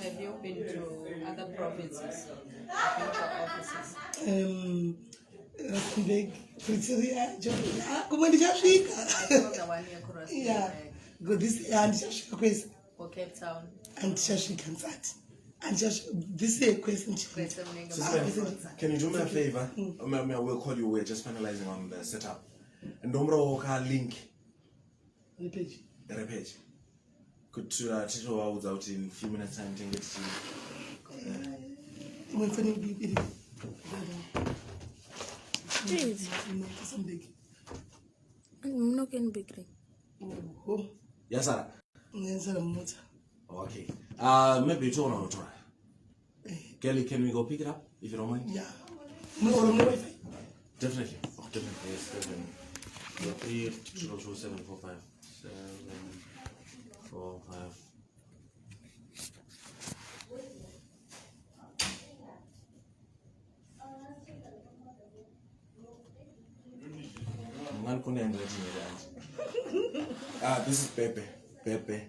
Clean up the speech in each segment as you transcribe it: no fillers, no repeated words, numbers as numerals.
Have you been to other provinces? Offices? Big Pretoria, I saw the one here across yeah, good this and question for Cape Town. and and this is a question. Can you do me a favor? I will call you. We're just finalizing on the setup. And don't link The page. the page. Could Tito out in a few minutes time to get to Please. I'm not getting big. yes, sir. Okay. Maybe you want to try. Kelly, can we go pick it up if you don't mind? Yeah. Definitely. Definitely. Yes, definitely. 745. 745. This is Pepe.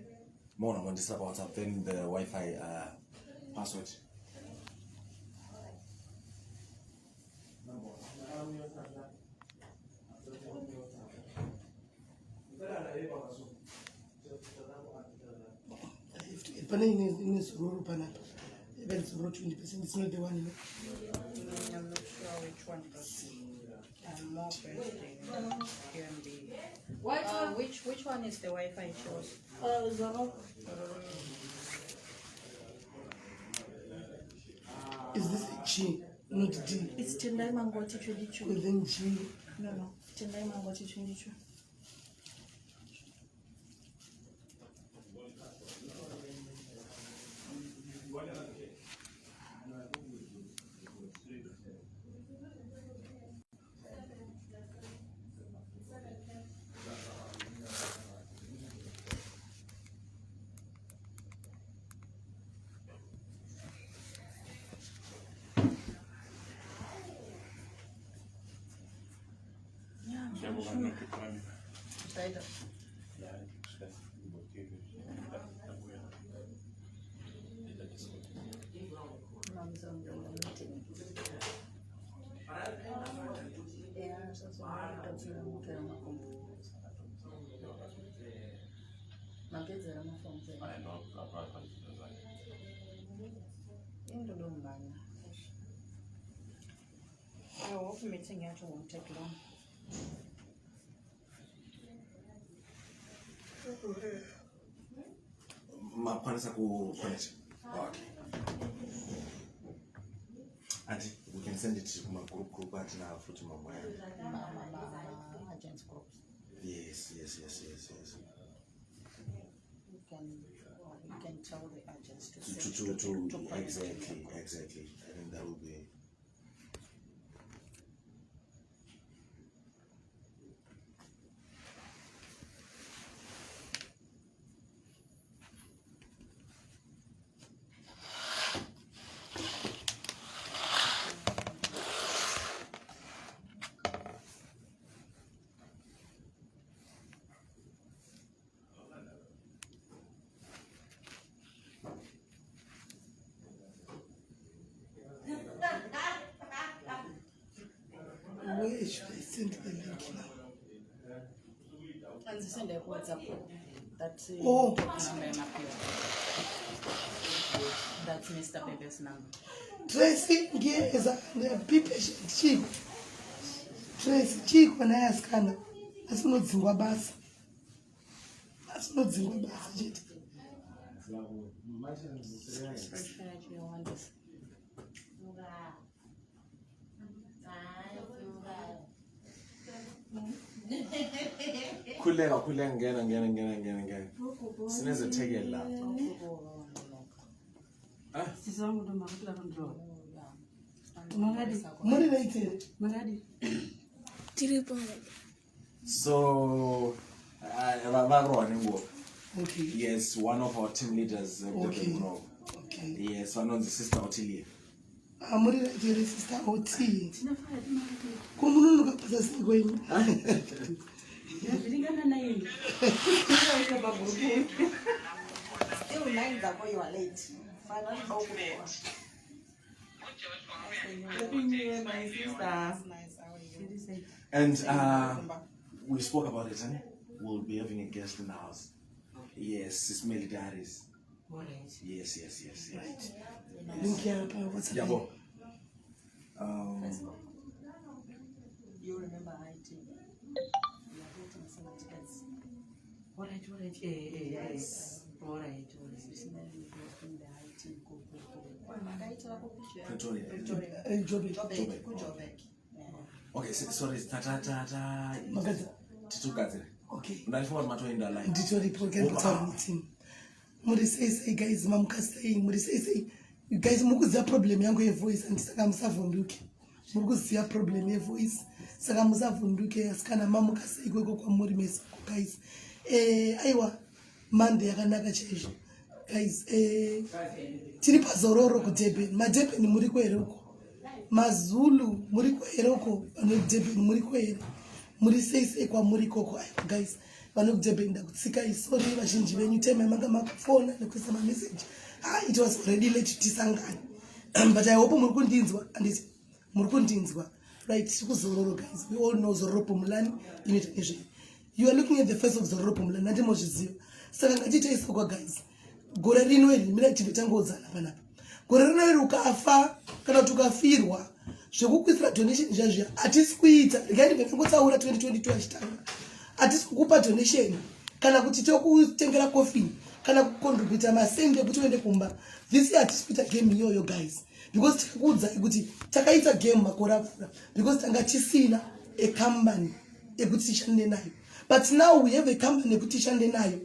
More on this about WhatsApp, then the Wi-Fi password. In this rural panel, it's 20%. It's not the one. I'm not sure which one, but I'm more interested in which one is the Wi-Fi shows? Is this a G, not D? It's Tendai Mangoti 22. Within G. No. Tendai Mangoti 22. I hope meeting actually won't take long. Auntie, we can send it to my group at now for tomorrow. Agents groups. Yes. You can tell the agents to exactly. I think that will be. Where should I send the link now? And send a WhatsApp. That's That's Mr. Pepe's number. Tracy, is a people chief. Tracy, chief, when I ask Hannah, that's not Zimbabwe. That's not Zimbabwe. Kulenga ngena. Sineze thekela. So, okay. Yes, one of our team leaders. Okay. Yes, one of the sister Otilia. I'm the sister Oti. Come going. Still 9 ago you are late. My sister. And we spoke about it, eh? We'll be having a guest in the house. Yes, it's Melly Diaries. Yes. Right. Link here, what's Yeah, happening? You remember IT? Alright. Yes. Alright. Okay, sorry, Magaza. Titugadzire. Okay. Ndaifuna matoenda line. Nditoripo kutaura meeting. Muri sei guys mamukasei muri sei you guys mukuziva problem yangu yevoice andisaka musavhunduke muri kuziva problem yevoice saka musavhunduke asikana mamukasei kweko kwamuri mese guys aiwa Monday yakanaka chaizvo guys tiri pazororo kuDurban maDurban muri kwereko mazulu muri kwereko vanoDurban muri kwere muri sei kwamuri koko guys vanoDurban ndakutsika sorry vazhinji venyu time manga makufona nekuisa message it was already late tisangane but I hope muri kundinzwa anditi muri kundinzwa right tikuzororo guys we all know Zororo Pumlani inoita nezve you are looking at the face of Zororo Pumlani ndimozviziva saka ngatiite kwa guys gore rino iri mina tivetangodzana panapa gore rino iri ukafa kana tukafirwa zvekukwisa donation zvazvia atisi kuita ngani ndikutsaura 2022 achitanga atisi kukupa donation kana kuti tokutengera coffee kana kucontribute masenge kuti uende kumba this year atisi kuita game iyoyo guys because tikakuudza kuti takaita game makore apfuura because tanga tisina a company ekuti tishande nayo but now we have a company ekuti tishande nayo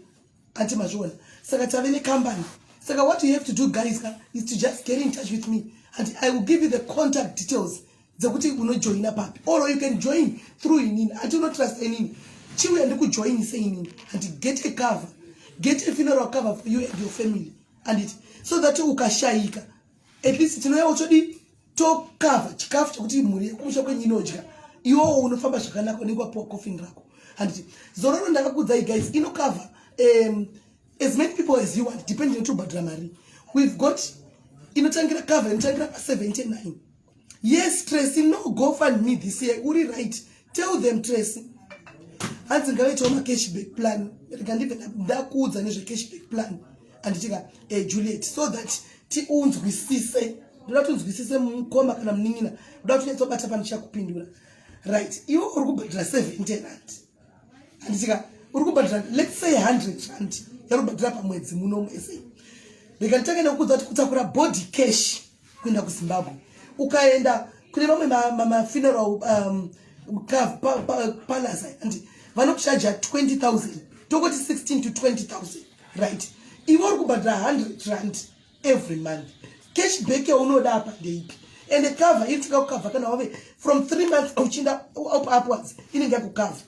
anti mazvona saka tave ne company saka what you have to do guys is to just get in touch with me and I will give you the contact details dzekuti unojoin papi or you can join through inini I do not trust any chiwe ndikujoin say inini and get a cover, get a funeral cover for you and your family and it so that ukashayika at least tinoya uchodi to cover chikafu chekuti muri kumusha kwenyinodya iwo unofamba zvakanaka nekwa po coffin rako and Zororo ndakakudzai guys ino cover as many people as you want depending on to mari we've got inotangira cover inotangira pa 79. Yes Tracy, no go fund me this year uri right tell them Tracy hanzi ngavaitawo macashback plan rikandive ndakuudza nezve cashback plan anditika Juliet so that tiunzwisise ndoda tunzwisise mukoma kana munin'ina ndoda tunyatsobata pano chakupindura right iwo uri kubhadhira 70 rand anditika uri kubhadhira let's say 100 rand yari kubhadhira pamwedzi muno mwese ndikatanga nekuudza kuti kutakura body cash kuenda kuZimbabwe ukaenda kune vamwe funeral palace and vanokuchaja 20,000 tokoti 16 to 20,000 right iwe uri kubhadhira 100 rand every month cashback yaunoda apa ndeipi and the cover iri tikakukavha kana wave from 3 months uchinda upwards inenge yakukavha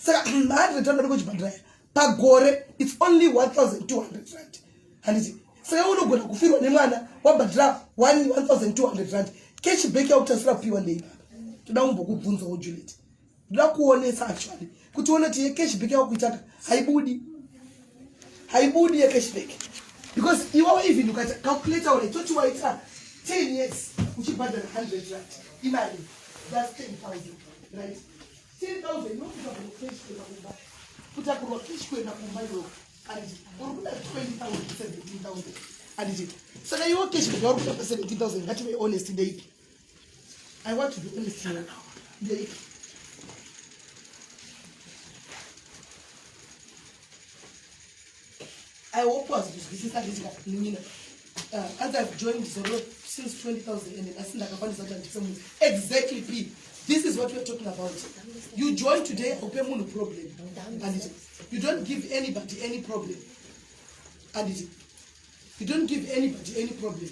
saka 100 rand kuchibhadhira pagore it's only 1,200 rand handiti saka unogona kufirwa nemwana wabhadhira 1,200 rand cashback yakutasira kupiwa ndeipa toda kumbokubvunzawo Juliet ndoda kuonesa actually kuti uone kuti cashback yakuitaka haibudi ye cashback because iwawe even ukacalculate ule toti waita 10 years uchibhadhira 100 rand imali that's 10,000 right 10,000 nokuta cash kwenda kumba kutakurwa cash kwenda kumba ilo and urukuda 20,000 17,000 and saka iwo cashback yakuita 17,000 ngati be honest ndeipi I want to be honest here ndeipi I hope was this is as I've joined Zororo since 20,000 and I think I can find exactly P. This is what we're talking about. You join today, open no problem. And you don't give anybody any problem. And you don't give anybody any problem.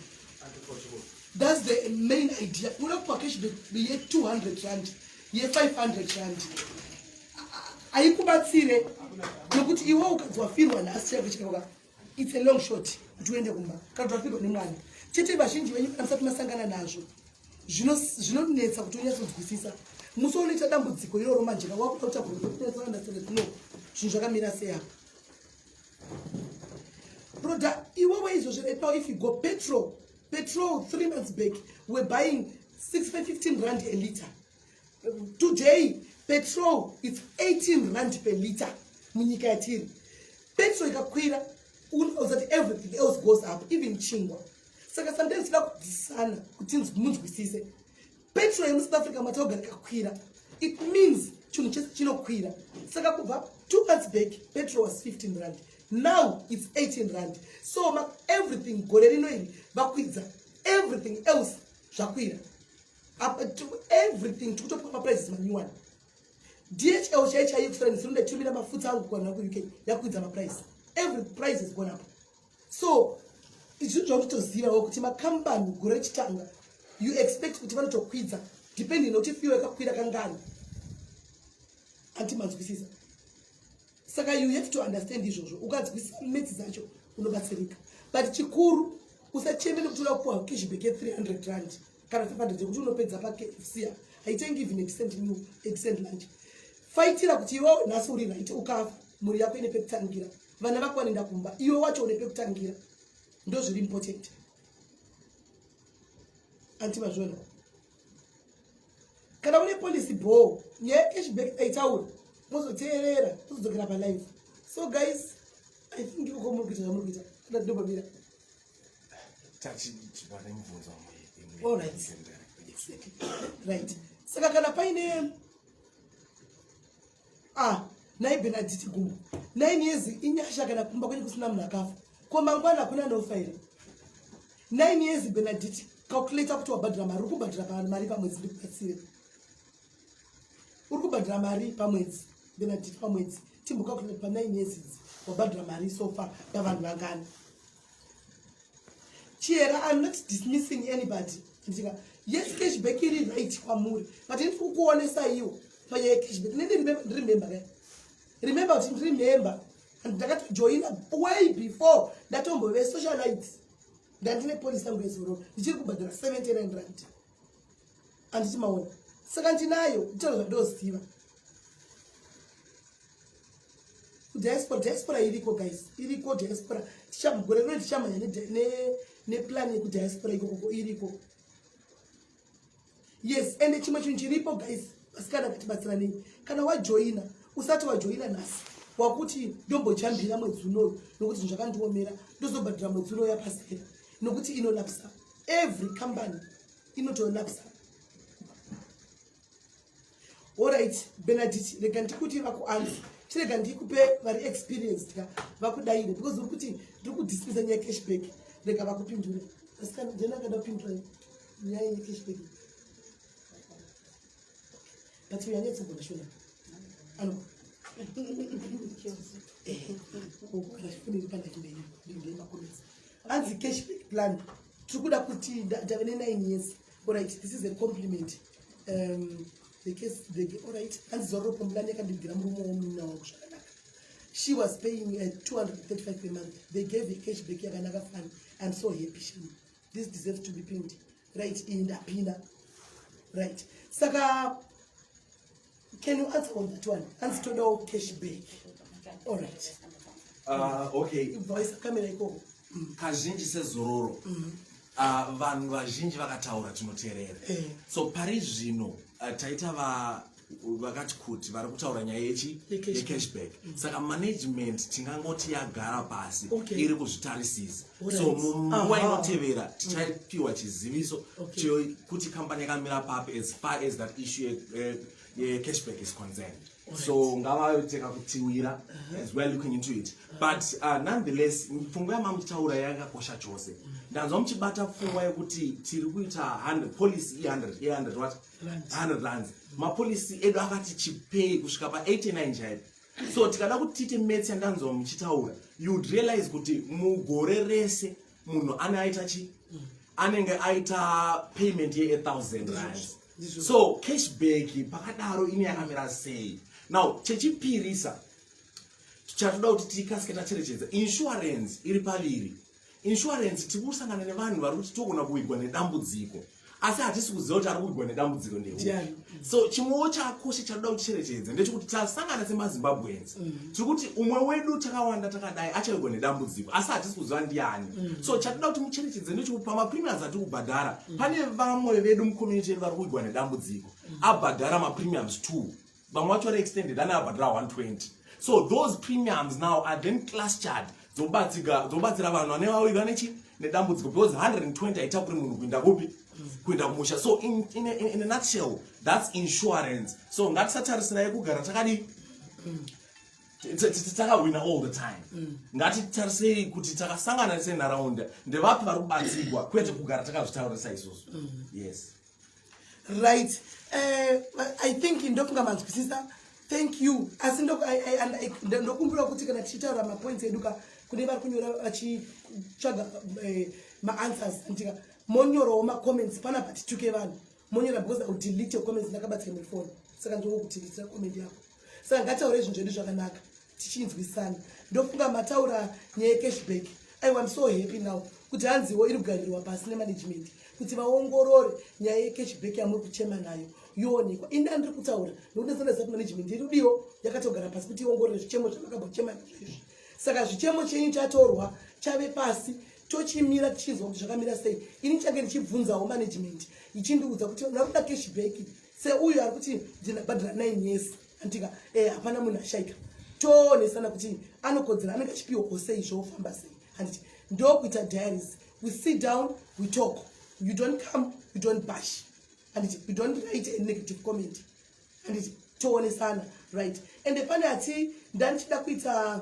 That's the main idea. We don't package be 200 rand, 500 rand. Aikubatsire nokuti iwe ukadzwafirwa nasi chakwe it's a long shot tuende kumba kadzwafirwa nemwana chete vazhinji venyu kanasati masangana nazvo zvinonetsa kuti unyatsodzwisisa musooneta dambudziko iroro manjeka wakuda kutakurwa zvinhu zvakamira sei apa product right now. If you go petrol 3 months back we're buying 15 rand a liter. Today petrol is 18 rand per liter. Munyika yatiri petrol ikakwira, that everything else goes up, even chingwa. Saka sometimes sana kutinzi munzwisise petrol in South Africa matoga ikakwira, it means chinokwira. Saka kubva 2 months back petrol was 15 rand, now it's 18 rand. So everything gorerinoili bakwidza, everything else zvakwira up to everything to top prices manyuwana. DHL chaichai friends runde tumira mafuta angu kwa naku UK yakwidza price, every price has gone up. So it's just to see kuti company gore chitanga you expect kuti vanotokwidza depending on if you yakakwira kangani anti manzwisisa. Saka you have to understand izvozvo, ukadzwisisa meti dzacho unobatsirika. But chikuru usachemene kuti unopuwa cashback 300 rand kana 500 kuti unopedza pa KFC haitengi even extend lunch. Faitira kuti iwe nhasi uri right ukafa muri yako ine pekutangira, vana vako vanoenda kumba, iwe wacho une pekutangira, ndo zviri important. Anti mazvona kana une policy ball nyaya cashback aitaura mozoteerera tozodzokera pa live. So guys, I think you come kuita zvamurikuita kana ndobabira tachibana mubvunzo all right. Exactly. Right. Saka kana paine nai Benedict Gumbo 9 years inyasha kana kumba kwenye kusina munhu akafa ko mangwana kuna ndofa here 9 years Benedict calculator kuti wabhadhira mari, urikubhadhira mari pamwedzi ndikubatsire, urikubhadhira mari pamwedzi Benedict pamwedzi timbo calculate pa 9 years wabhadhira mari so far yavanhu vangani. Chiera, I'm not dismissing anybody. Yes, cashback is right kwamuri, but if you go on a side you for your cashback, remember, and I got to join way before that on the socialites. That in a police and base road, you could buy 79 rand. And it's my own. Second, tell those Steve. Diaspora, iriko guys, iriko diaspora. Chama, gore chama ne plan ku diaspora iriko. Yes, and chimwe chiripo guys, asikana kutibatsirani. Kana wa joina, usati wa joina nasi. Wakuti dombo chambira mwedzi unoyo, nokuti zvakandiomera, ndozobhadhira mwedzi unoyo yapasira. Nokuti inolapsa. Every company inotolapsa. All right, Benedict, rega ndikuti vakuanza. Chirega ndikupe vari experienced vakudaire because urikuti ndikudismiss nyaya cashback, rega vakupindure. Asikana ndena kada kupindura nyaya cashback. But we are not going to show them. Ano. And the cashback plan, Trukuda Kuti, 9 years. All right, this is a compliment. The case, all right, and Zoro from Blania can be Gramu. She was paying 235 per month. They gave a cashback Yaganaga fund. I'm so happy. This deserves to be pinned. Right in the pina. Right. Saka, can you answer on that one? Answer to no cashback. All right. Okay. Voice camera iko. Kazhinji sezororo. Vanhu vazhinji vakataura tinoteerera. So pari zvino taita vakati kuti vari kutaura nyaya yecashback. Saka management tingangoti yagara pasi iri kuzvitarisisa. So munguva inotevera tichapiwa chiziviso kuti company yakamira papi as far as that issue cashback is concerned. So ngavayoteka kutiwira as well looking into it. But nonetheless pfungwa yamamutaura yakakosha chose. Ndanzwa muchibata pfungwa yekuti tiri kuita 100 policy 100 what 100 rands. Mapolisi edu akati chipei kusvika pa 89 chaipo. So tikada kuti tite maths yandanzwa muchitaura, you would realize kuti mugore rese munhu anaita anenge aita payment ye 1000 rands. So cashback pakadaro ine yakamira sei. Now chechipirisa tichatoda kuti tikasike tacherechedza insurance iri paviri. Insurance tikusangana nevanhu vari kuti togona kuigwa nedambudziko asi hatisi kuziva kuti ari kuigwa nedambudziko ndeu. Ndiani? So chimwewo chakosha chadoda kucherechedza ndechekuti tasangana semazimbabwenzi tiri kuti umwe wedu takawanda takadai achaigwa nedambudziko asi hatisi kuziva ndiani. So chatoda kuti mucherechedze ndechekuti pamapremiums atiri kubhadhara pane vamwe vedu mucommunity yedu vari kuigwa nedambudziko abhadhara mapremiums 2 vamwe vacho vari extended ane abhadhara 120. So those premiums now are then clustered dzobatsira vanhu vane vauigwa nedambudziko because 120 haitakuri munhu kuinda kupi kuinda kumusha. So in a nutshell that's insurance. So ngatisatarisira kugara takadi takawina all the time. Ngatitarisei kuti takasangana senharaunda ndevapi vari kubatsirwa kwete kugara takazvitaurisa isusu. Yes. Right. I think ndofunga manzwisisa. Thank you. Asi ndokumbura kuti kana tichitaura mapoints eduka kune vari kunyora vachitsvaga maanswers ndika monyorawo macomments pana patituke vanhu monyora because I will delete your comments ndakabatsira mufoni saka ndokukutilitira comment yako. Saka ngataure zvinhu zvedu zvakanaka tichinzwisana. Ndofunga mataura nyaya yecashback. I'm so happy now kuti hanziwo iri kugarirwa pasi nemanagement kuti vaongorore nyaya yecashback yamuri kuchema nayo yoonekwa. Inda ndiri kutaura nokuti ndinoziva kuti management iridiyo yakatogara pasi kuti iongorore zvichemo zvavakabva kuchema nazvo. Saka zvichemo chenyu chatorwa chave pasi tochimira tichizwa kuti zvakamira sei. Ini change ndichibvunzawo management ichindiudza kuti nakuda cashback seuyu ari kuti ndinabhadhara 9 years andika hapana munhu ashaika. Toonesana kuti anokodzera anenge achipiwa sei zvofamba sei. Handiti ndokuita diaries. We sit down, we talk. You don't come, you don't bash. And you don't write a negative comment. And it's toonesana, right? And the pane ati ndanchida kuita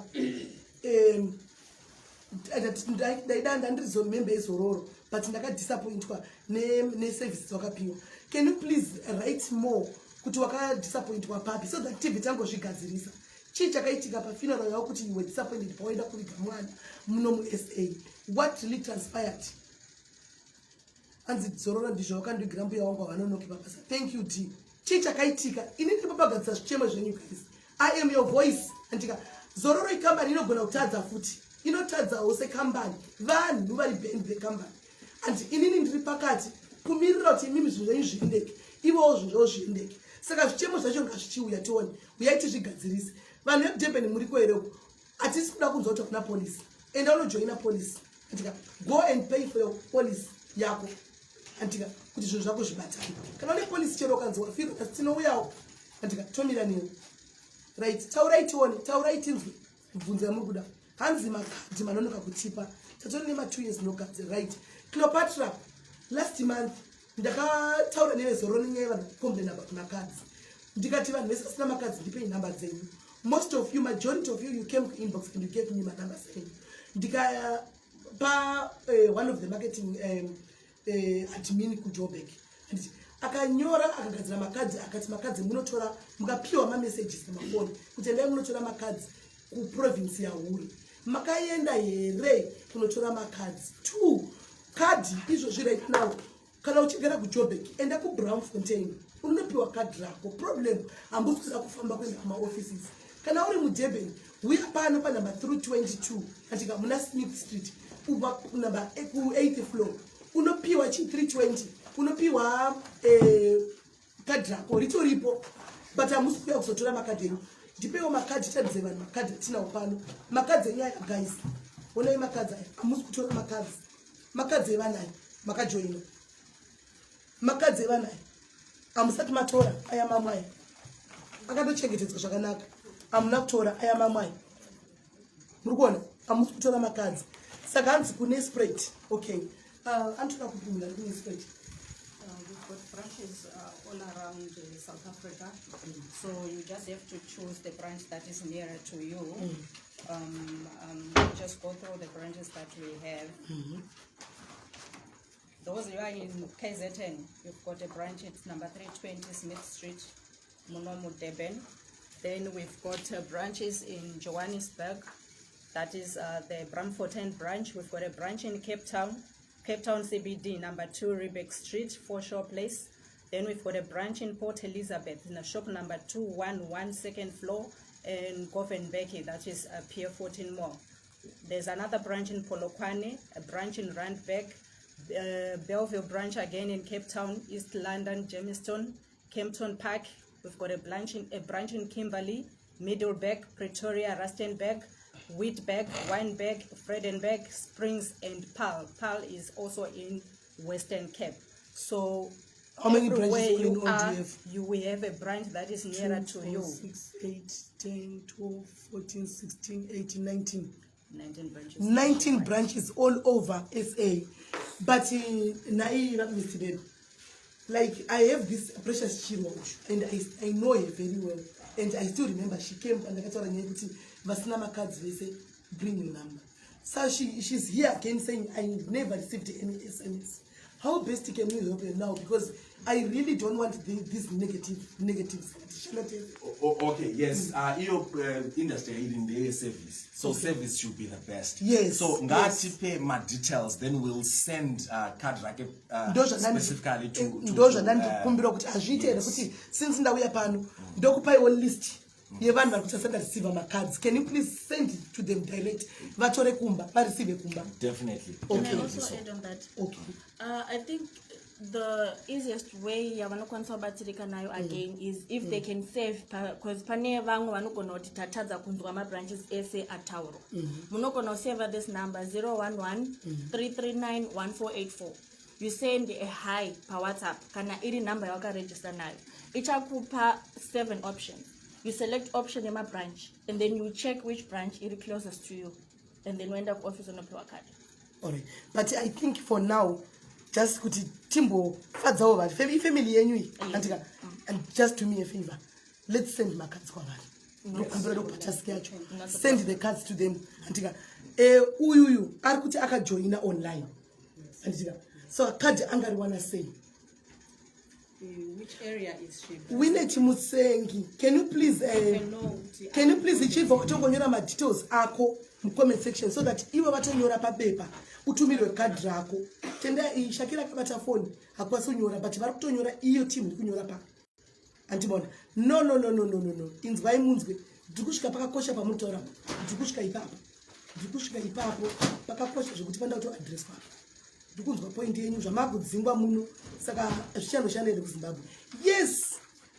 ndaida ndizomembe izororo but ndakadisappointwa neservices wakapiwa. Can you please write more kuti wakadisappointwa papi so that TV tangozvigadzirisa. Chii chakaitika pafuneral yako kuti you were disappointed pawaenda kuviga mwana muno muSA? What really transpired? Anzi zorora ndizvo wakandigira mbuya wangu vanonoki papasa. Thank you D. Chii chakaitika? Ini ndipapagadzisa zvichemo zvenyu guys. I am your voice. Andika zororo ikambani inogona kutadza futi. Inotadzawo sekambani. Vanhu vari behind the company. And inini ndiri pakati kumirira kuti mimi zvinhu zvenyu zviendeke. Ivowo zvinhu zvavo zviendeke. Saka zvichemo zvacho ngazvichiuya tione. Uyai tizvigadzirise. Vanhu veDurban muri kwereko. Hatisi kuda kunzwa kuti kuna police. Enda unojoina police. Andika go and pay for your police yako. Andika kuti zvinhu zvako zvibatane. Kana une police chero kanzwa firo tinouyawo. Andika tomira newe. Right, taurai tione, taurai tinzwe. Bvunza muri kuda. Hanzi makadhi manonoka kutipa. Tatori nema 2 years nokadzi, right? Cleopatra, last month ndakataura nevezororo nenyaya vanhu complain about makadzi. Ndikati vanhu vese vasina makadzi ndipei number dzenyu. Most of you, majority of you came to inbox and you gave me my numbers. Ndikaya pa one of the marketing admin kuJoburg. Akanyora akagadzira makadzi akati makadzi munotora mukapiwa ma messages nemafoni kuti endai munotora makadzi ku province ya Huri. Makaenda here kunotora makadzi 2 kadi izvo right now. Kana uchigara kuJoburg enda ku Braamfontein unopiwa kadi rako. Problem ambusikuda kufamba kuenda kuma offices. Kana uri muDurban uya pano pa number 322 katika muna Smith Street uba number 8th floor unopiwa chi 320 unopiwa kadi rako ritoripo but amusikuya kuzotora makadhi enyu. Ndipewo makadhi tadze vanhu makadhi tinawo pano makadhi nyaya guys. Onai makadhi amusikutora makadhi evana makajoina makadzi evana amusati matora aya mamai akatochengetedzwa zvakanaka amuna kutora aya mamai muri kuona amusi kutora makadzi saka hanzi kune spread. Okay, antoda kupindura kune spread. We've got branches all around South Africa, so you just have to choose the branch that is nearer to you. Just go through the branches that we have. Those who are in KZN, you've got a branch, it's number 320 Smith Street, Munomu, Durban. Then we've got branches in Johannesburg, that is the Braamfontein branch. We've got a branch in Cape Town CBD, number 2 Riebeck Street, Foreshore Place. Then we've got a branch in Port Elizabeth, in a shop number 211, second floor, in Govenbeke, that is Pier 14 Mall. There's another branch in Polokwane, a branch in Randburg, Belleville branch again in Cape Town, East London, Germiston, Kempton Park. We've got a branch in Kimberley, Middleburg, Pretoria, Rustenburg, Wheatburg, Wynberg, Vredenburg, Springs, and Paarl. Paarl is also in Western Cape. So how many everywhere branches you in all are, do you have? you will have a branch that is nearer 2, to 4, you. 6, 8, 10, 12, 14, 16, 18, 19. 19 branches. 19 branches all over SA. But Mr. Babe, like I have this precious Chiro and I know her very well. And I still remember she came and I told her, Vasinama cards, they say, bring your number. So she's here again saying, I never received any SMS. How best can you help her now? Because I really don't want this negatives. Okay, yes. Your industry in the service, so service should be the best. Yes. So ngati pay my details, then we'll send card racket specifically to. Those are since ndauya pano ndokupai one list yevanhu vari kuchasanda receive my cards. Can you please send it to them direct? Vatore kumba, receive kumba. Definitely. Can I also add on that? Okay. I think the easiest way yavanokwanisa kubatsirika nayo again is if they can save, because pane vamwe vanogona kuti tatadza kunzwa mabranches ese atauro. Munogona kusave this number 011-339-1484. You send a hi per WhatsApp kana iri number yawakaregister nayo. Ichakupa 7 options. You select option in my branch and then you check which branch is closest to you, and then you end up office on a card. Alright. But I think for now, just kuti Timbo fadza over family yenyu and just do me a favor. Let's send my cards kwa vanhu. Send the cards to them. Antika uyu ari kuti akajoina online. Antika so card angari wanna say. Which area is she? Wineti Mutsengi, can you please ichiva kutongonyora ma details ako mu comment section so that iwe vatonyora papepa utumirwe card rako. Tenda Shakira kabata phone hakwasi unyora but vari kutonyora iyo team kunyora pa. Antibona. No. Inzwai munzwe. Ndikusvika pakakosha pamutora. Ndikusvika ipapo. Pakakosha zvekuti panda kuto address pa. Ndikunzwa point yenyu zvamakudzingwa muno saka zvichanoshanda kuZimbabwe. Yes,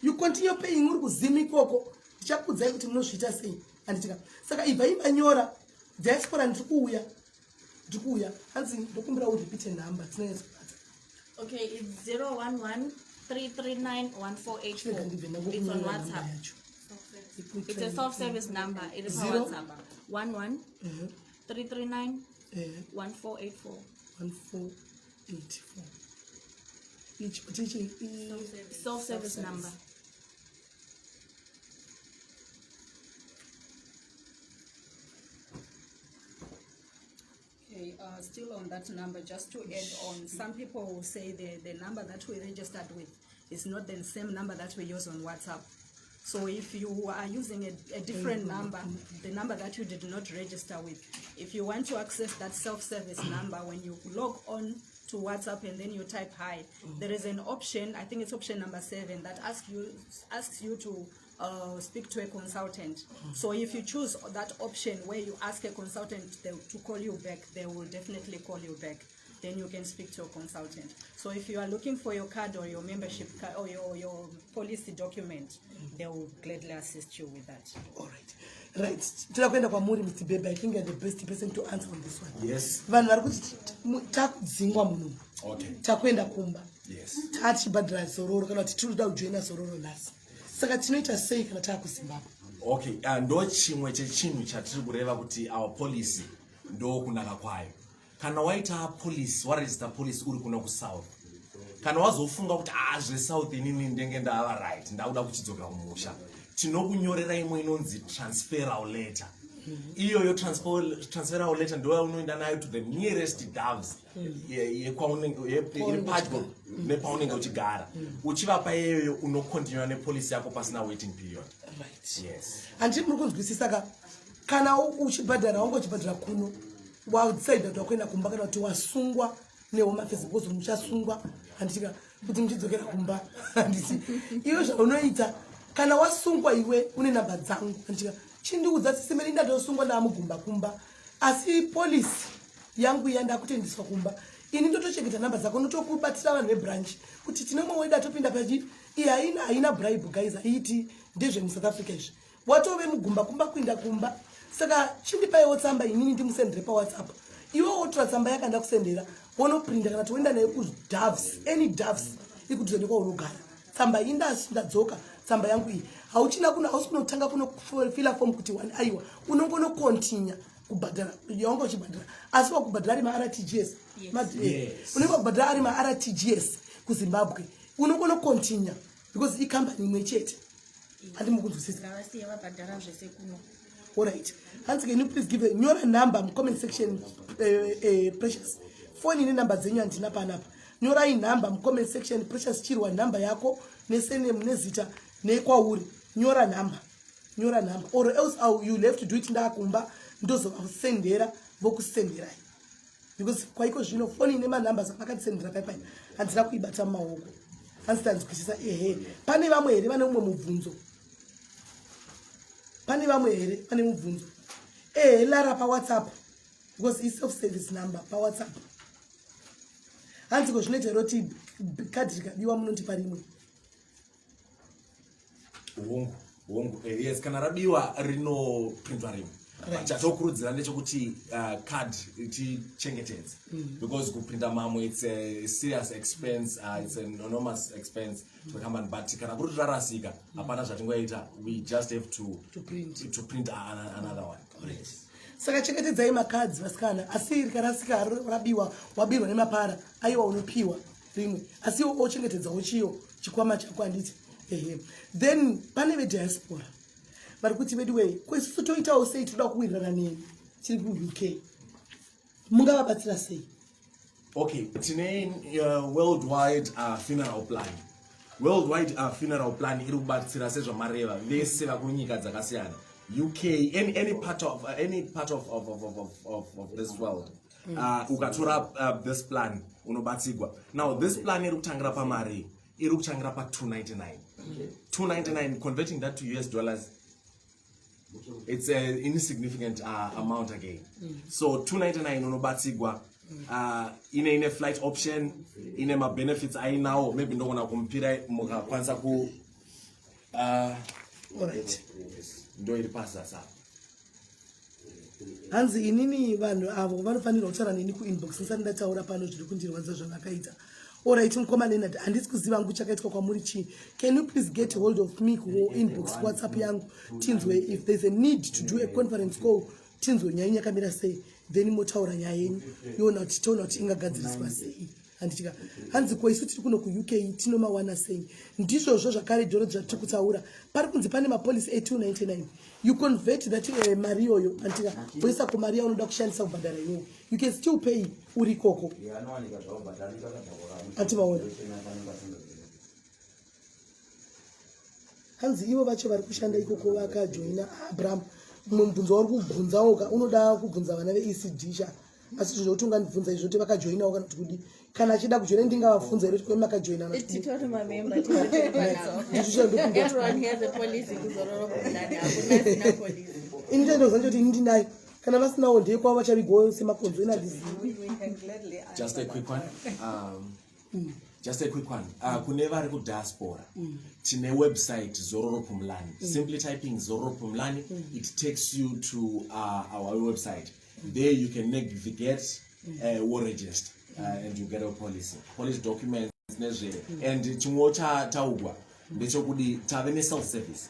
you continue paying uri kuzimi ikoko. Ndichakudzai kuti munozviita sei. Anditika saka ibva imanyora diaspora ndikuuya. Hanzi ndokumbira u repeat number tinoyeza. Okay, it's 011-339-1484. It's on WhatsApp. It's a self-service number. It is on WhatsApp. 11-339-1484. 1484. Each self-service number. Okay, still on that number, just to add on, some people will say the number that we registered with is not the same number that we use on WhatsApp. So if you are using a different number, the number that you did not register with, if you want to access that self-service number, when you log on to WhatsApp and then you type hi, there is an option, I think it's option number 7, that asks you to speak to a consultant. So if you choose that option where you ask a consultant to call you back, they will definitely call you back. Then you can speak to a consultant. So if you are looking for your card or your membership card or your policy document, they will gladly assist you with that. All right. Right. Tirakwenda kwa muri Mr. Baby. I think you're the best person to answer on this one. Yes. Vanhu vari kuti takudzingwa muno. Okay. Takwenda kumba. Yes. Tachibhadhara zororo kana kuti tiri kuda kujoina zororo nhasi. Saka tinoita sei kana takuZimbabwe? Okay, ndo chimwe chechinhu chatiri kureva kuti our policy ndo kunaka kwayo. Kana waita police, waregister police uri kuna kuSouth. Kana wazofunga kuti zveSouth inini ndenge ndava right, ndakuda kuchidzoka kumusha. Tinokunyorera imwe inonzi transferal letter. Iyo transferal letter ndo unoenda nayo to the nearest doves yepadyo nepaunenge uchigara. Uchivapa iyoyo unocontinue nepolice yako pasina waiting period. Right. Yes. Andiri muri kunzwisisa saka kana uchibhadhara wangochibhadhara kuno decide kuti wakwenda kumba kana kuti wasungwa nehome affairs because muchasungwa handitika kuti muchidzokera kumba handisi iwe zvaunoita kana wasungwa iwe une namba dzangu handitika chindiudza sisemeri ndatosungwa ndamugumba kumba asi police yangu yandakutendiswa kumba ini ndotochengeta namba dzako notokubatsira vanhu vebranch kuti tine mumwe wedu atopinda pachi iye haina bribe guys haiti ndezvemusouth africa izvi watove mugumba kumba kuinda kumba saka chindipaiwo tsamba inini ndimusendere pawhatsapp iwe wotora tsamba yakanda kusendera wonoprinda kana toenda naye kudavs any davs ikudhuzeni kwaunogara tsamba indadzoka tsamba yangu iyi hausi kunotanga kunofila form kuti one aiwa unongonokontinya kubhadhara yawanga uchibhadhara asi wakubhadhara ari ma-rtgs unenge wakubhadhara ari ma-rtgs kuzimbabwe unongonokontinya because ikambani imwe chete handimukunzwisisa. Alright. Hands, can you please give a number comment section precious. Phone in number zenyu andina panapa. Nyora in number comment section precious chirwa number yako nesene mnezita nekwauri. Nyora number. Or else you have to do it ndakumba ndozo kusendera vokusendera. Because kwaiko zvino phone ine numbers akatisendera paipai andina kuibata maoko. Understand kuchisa pane vamwe here vane umwe mubvunzo. Pane vamwe here pane mubvunzo. Lara pa WhatsApp because it's self service number pa WhatsApp. Hanzi ko zvinoita roti card rikabiwa munondipa rimwe. Wongo. Yes, kana rabiwa rino printwa rimwe. Chatokurudzira ndechekuti card ichichengetedze because kuprinta mamwe it's a serious expense, it's an enormous expense to come and but kana kuti rarasika hapana zvatingoita, we just have to print another one. Correct. Saka chengetedzai macards vasikana asi rikarasika rabiwa wabirwa nemapara aiwa unopiwa rimwe asi ochengetedzawo chiyo chikwama chako anditi then pane vediaspora vari kuti veduwei kwesusu toitawo sei toda kuwirirana neni tiri kuuk mungavabatsira sei? Okay, tine worldwide funeral plan. Worldwide funeral plan iri kubatsira sezvamareva vese vakunyika dzakasiyana. UK, any part of this world. Ukatora this plan unobatsigwa. Now this plan iri kutangira pamari iri kutangira pa 299. 299 converting that to US dollars, it's an insignificant amount again. So 299 unobatsigwa ine flight option ine ma benefits ainawo maybe ndogona kumpira mukakwanisa ku alright ndo iri pasa sasa. Hanzi inini vanhu avo vanofanira kutaura neni kuinbox ndisati ndataura pano zviri kundirwadza zvavakaita. Alright, mukoma Leonard, handisi kuziva ngu chakaitwa kwamuri chii. Can you please get hold of me ku inbox WhatsApp yangu tinzwe if there's a need to do a conference call tinzwe nyaya yakamira sei then motaura nyaya yenyu yona kuti tiona kuti ingagadziriswa sei. Handitika hanzi ko isu tiri kuno ku UK tinomawana sei ndizvozvo zvakare doro zvatiri kutaura pari kunzi pane mapolisi a299 you convert that mari yoyo andika poisa ku mari unoda kushandisa kubhadhara iwo you can still pay uri koko ativaona hanzi ivo vacho vari kushanda ikoko vakajoina Abraham mumwe mubvunzo vari kubvunzawo unoda kubvunza vana veECD sha asi zvino kuti ungandibvunza izvo kuti vakajoinawo kana kuti kudi kana achida kujoina ndingavafunza here kuti kwemi makajoina ini tendozva kuti ini ndinayo kana vasinawo ndekwavo vachavigowo semakonzo inadizivi. Just a quick one. Kune vari kudiaspora tine website Zororo Pumlani. Simply typing Zororo Pumlani, it takes you to our website. There you can navigate war register and you get a policy documents and chimwe chataugwa ndechokudi tave neself service.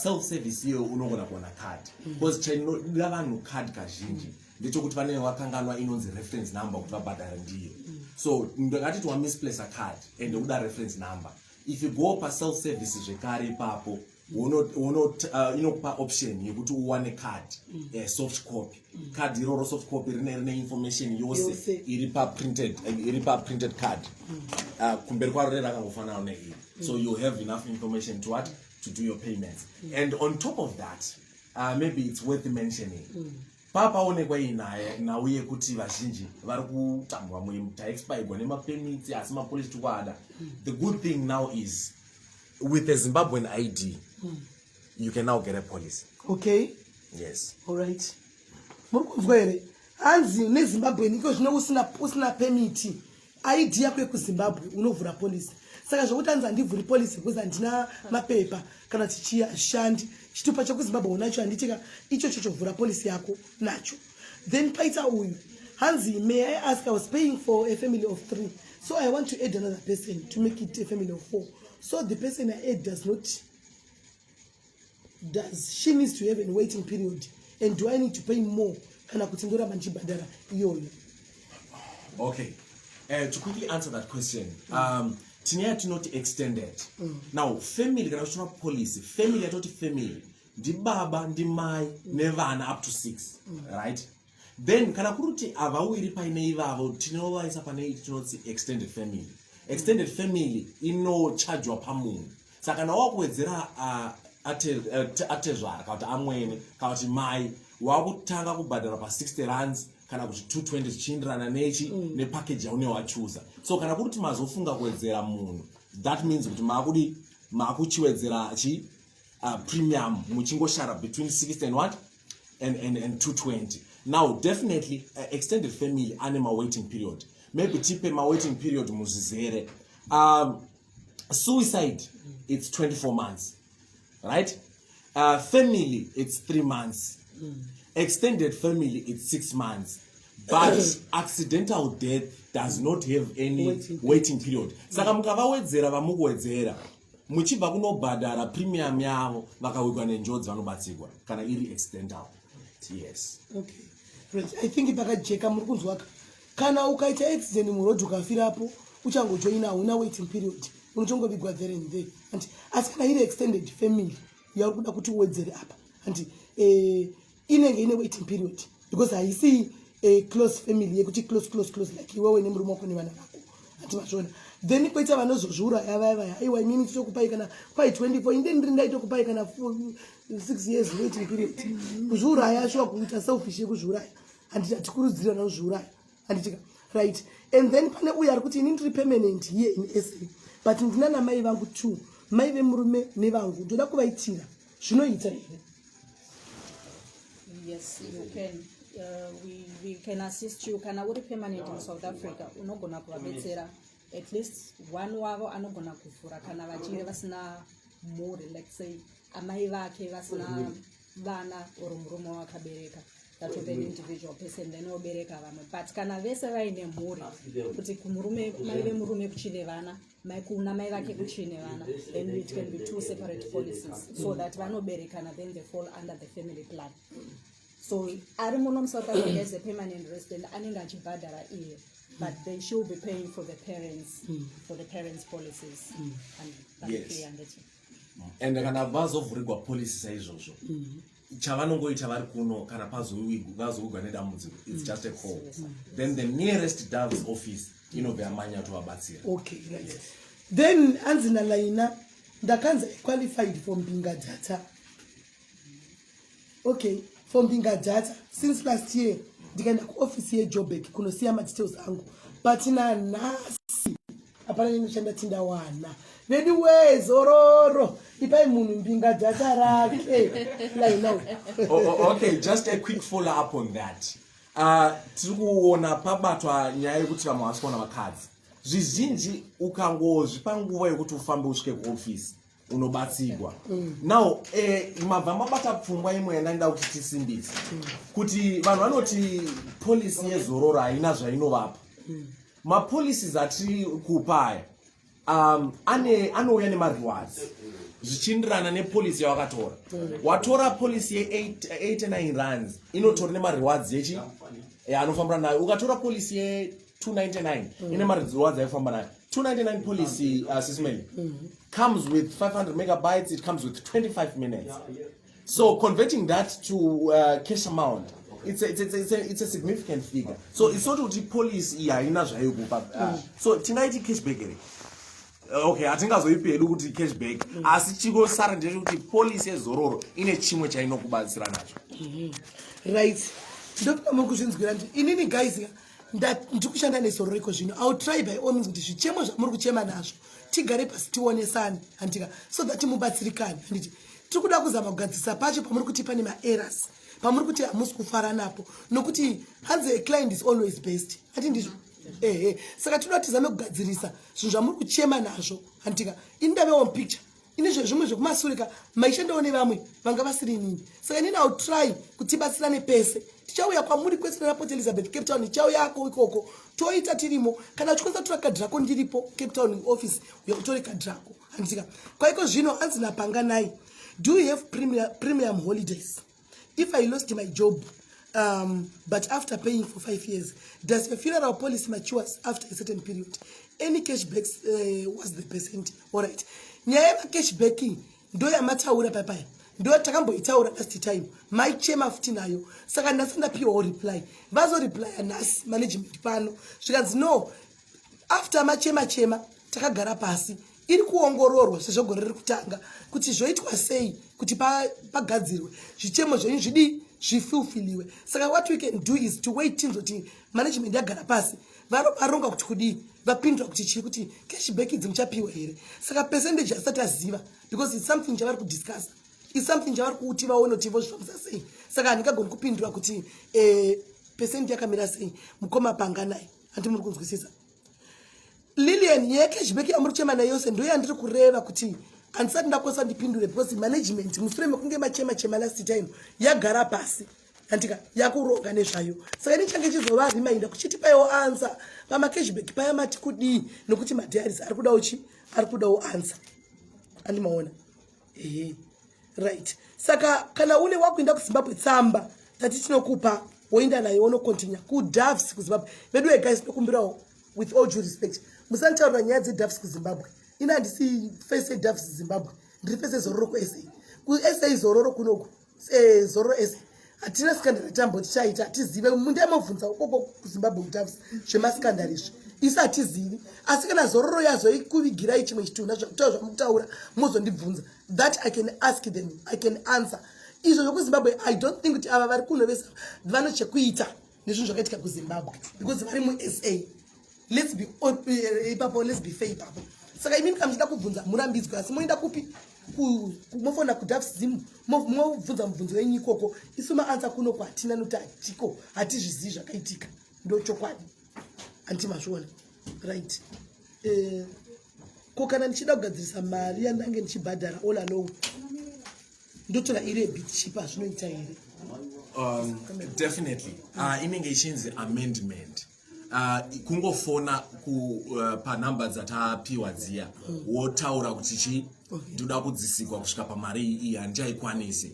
Self service iyo unogona kuona card because chainoda vanhu card kazhinji ndechekuti vanenge vakanganwa inonzi reference number kuti vabhadhara ndiyo. So ndakati to misplace a card and uda reference number. If you go pa self service zvekare ipapo inokupa option yekuti uwane card soft copy. Card iroro soft copy rine information yose iri pa printed card. Kumberi kwaro rakangofanana neiri. So you have enough information to do your payments. And on top of that, maybe it's worth mentioning. Papa onekwa inaye nauye kuti vazhinji vari kutambwa taexpirwa nemapermits asi mapolisi tukwada. The good thing now is with a Zimbabwean ID you can now get a policy. Okay. Yes. Alright. Muri kunzwa here hanzi nezimbabwe niko zvino usina permit ID yako yekuzimbabwe unovhura polisi. Saka zvokuti hanzi handivhuri polisi because handina mapepa kana tichishandi chitupa chekuzimbabwe unacho handitika icho chovhura polisi yako nacho. Then paita uyu hanzi, may I ask, I was paying for a family of 3, so I want to add another person to make it a family of 4. So the person I add she needs to have a waiting period, and do I need to pay more? Kana kutindora manchibadara iyoyo. Okay, to quickly answer that question, tiniya not extended. Now family kana kuchona policy, family atoti family ndi baba ndi mai nevana up to 6, right? Then kana kuruti avawiri paine ivavo tinovaisa pane tinoti extended family. Extended family inochargewa pamunhu. Saka kana wakuwedzera atezvara kana kuti amwene kana kuti mai wakutanga kubhadhara pa 60 rands kana kuti 220 zvichienderana nepackage yaune wachuza. So kana kuti mazofunga kuwedzera munhu, that means kuti makuchiwedzera premium muchingoshara between 60 and what and 220. Now definitely extended family ane waiting period. Maybe tipe waiting period muzizere. Suicide it's 24 months, right? Family it's 3 months. Extended family it's 6 months. But accidental death does not have any waiting period. Saka mukavawedzera vamukuwedzera muchibva kunobhadhara premium yavo vakawirwa nenjodzi vanobatsirwa kana iri accidental. Yes. Okay. Right. I think pakajeka muri kunzwaka. Kana ukaita accident murodhi ukafirapo uchangojoina una waiting period. Unochongobigwa there and there. And as kana iri extended family yauri kuda kuti uwedzere apa. And inenge ine waiting period because I see a close family yekuti close like iwewe nemurume wako nevana vako. Ati mashona. Then kwaita vanozozvura yava aiwa imini titokupai kana kwai 24 inde ndiri ndaitokupai kana 6 years waiting period. Kuzvuraya ashwa kuita selfish yekuzvuraya. Handiti atikurudzira nozvuraya. Handitika right. And then pane uya ari kuti ini ndiri permanent here in SA. But ndina namai vangu 2. Mai vemurume nevangu ndoda kuvaitira. Zvinoita here. Yes, you can. We can assist you. Kana uri permanent in South Africa unogona kuvabetsera at least one wavo anogona kuvhura kana vachinge vasina mhuri, let's say amai vake vasina vana or murume wakabereka, that will be an individual person then obereka vamwe. But kana vese vaine mhuri kuti kumurume mai vemurume kuchine vana mai kuna mai vake kuchine vana, then it can be 2 separate policies so that vanoberekana then they fall under the family plan. So ari muno South Africa as a permanent resident anenge achibhadhara iye, but they should be paying for the parents policies. And that's clear. And kana vazovhurirwa policy saizvozvo chavanongoita vari kuno kana pazovigwa nedambudziko, it's just a call. Then the nearest Dove's office inobva yamanya tovabatsira. Okay, right. Then anzina laina ndakanza qualified for Mbinga data. Okay, for Mbinga data since last year ndikaenda kuoffice yeJobek kunosiya madetails angu, but nanhasi hapana ninoshanda tindawana vediwe zororo ipai munhu Mbinga data rake laina. Okay, just a quick follow up on that. Tiri kuona pabatwa nyaya yekuti vamwe vasikaona vakadzi zvizhinji ukangozvipa nguva yekuti ufambe usvike kuoffice unobatsirwa. Now mabva mabata pfungwa imwe yandaida kuti tisimbise kuti vanhu vanoti policy yezororo haina zvainovapa. Mapolicies atiri kupa aya anouya nemarewards zvichienderana nepolicy yawakatora. Watora policy ye89 rands inotora nemarewards yechi anofamba nayo. Ukatora policy ye299 ine marewards aifamba nayo. 299 policy SIS MELLY comes with 500 megabytes, it comes with 25 minutes. So converting that to cash amount, it's a significant figure. So it's not what policy haina zvayokupa. So tinaiti cashback here. Okay, atingazoipeli kuti cashback asi chingosara ndechekuti policy yezororo ine chimwe chainokubatsira nacho. Right. Ndokuda muri kuzvinzwira kuti inini guys ndikushanda nezororo iko zvino. I will try by all means kuti zvichemo zvamuri kuchema nazvo tigare pasi tionesane handika so that mubatsirikane handiti tiri kuda kuzama kugadzisa pacho pamuri kuti pane maerrors pamuri kuti hamusi kufara napo nokuti hanzi a client is always best ati ndizvo saka tinoda tizame kugadzirisa zvinhu zvamuri kuchema nazvo handitika indave one picture ine zvimwe zvekumasurika maishandawo nevamwe vanga vasiri nini saka inini I'll try kutibatsirane pese tichauya kwamuri kwese naPort Elizabeth Cape Town tichauyako ikoko toita tirimo kana uchikwanisa kutora kadhi rako ndiripo Cape Town office uya kutora kadhi rako handitika kwaiko zvino hanzi napanga nai do you have premium holidays if I lost my job but after paying for 5 years does your funeral policy matures after a certain period any cashbacks was the percent alright nyaya yemacashback ndo yamataura papaya ndo takamboitaura last time maichema futi nayo saka nhasi ndapiwawo reply vazoreplya nhasi management pano zvikanzi no after machema takagara pasi iri kuongororwa sezvogore riri kutanga kuti zvoitwa sei kuti pagadzirwe zvichemo zvenyu zvidi zvifulfiliwe saka what we can do is to wait tinzoti management yagara pasi varonga kuti kudii vapindura kuti chii kuti cashback idzi muchapiwa here saka percentage asati aziva because it's something chavari kudiscuss it's something chavari kuti vaone kuti vozvifambisa sei saka handingagoni kupindura kuti percent yakamira sei mukoma panga naye handi muri kunzwisisa Lilian yecashback yamuri kuchema nayo yose ndo yandiri kureva kuti handisati ndakwanisa ndipindure because management mushure mekunge machema last time yagara pasi handika yakuronga nezvayo saka nichange chizova reminder kuchiti paiwo answer pamacashback paya mati kudii nokuti madiaries ari kudawo chi ari kudawo answer andimaona right saka kana une wakuenda kuZimbabwe tsamba tati tinokupa woenda nayo unokontinua kuDAFs kuZimbabwe vedu guys tokumbirawo with all due respect musantaura nyaya dzeDAFs kuZimbabwe ina handisi face DAFs Zimbabwe ndiri face zororo kuSA zororo kunoku zororo SA hatina skandari tambo tichaita hatizive mundaimobvunza ukoko kuZimbabwe kuDAFs zvemaskandari izvi isi hatizivi asi kana zororo yazo ikuvigirai chimwe chitunha zvakutaura zvamukutaura muzondibvunza that I can ask them I can answer izvo zvokuZimbabwe I don't think kuti ava vari kuno vese vano chekuita nezvinhu zvakaitika kuZimbabwe because vari muSA let's be ipapo let's be fair ipapo saka imini kana muchida kubvunza murambidzwe asi moenda kupi mofona kuDAFs zimu mobvunza mubvunzo wenyu ikoko isu maansa kuno kwatina noti hatiko hatizvizivi zvakaitika ndo chokwadi handimazviona right ko kana ndichida kugadzirisa mari yandange ndichibhadhara all along ndotora iri bit cheaper zvinoita here definitely inenge ichinzi amendment kungofona panumber dzatapiwa dziya wotaura kuti chi ndoda kudzisikwa kusvika pamari iyi handichaikwanisi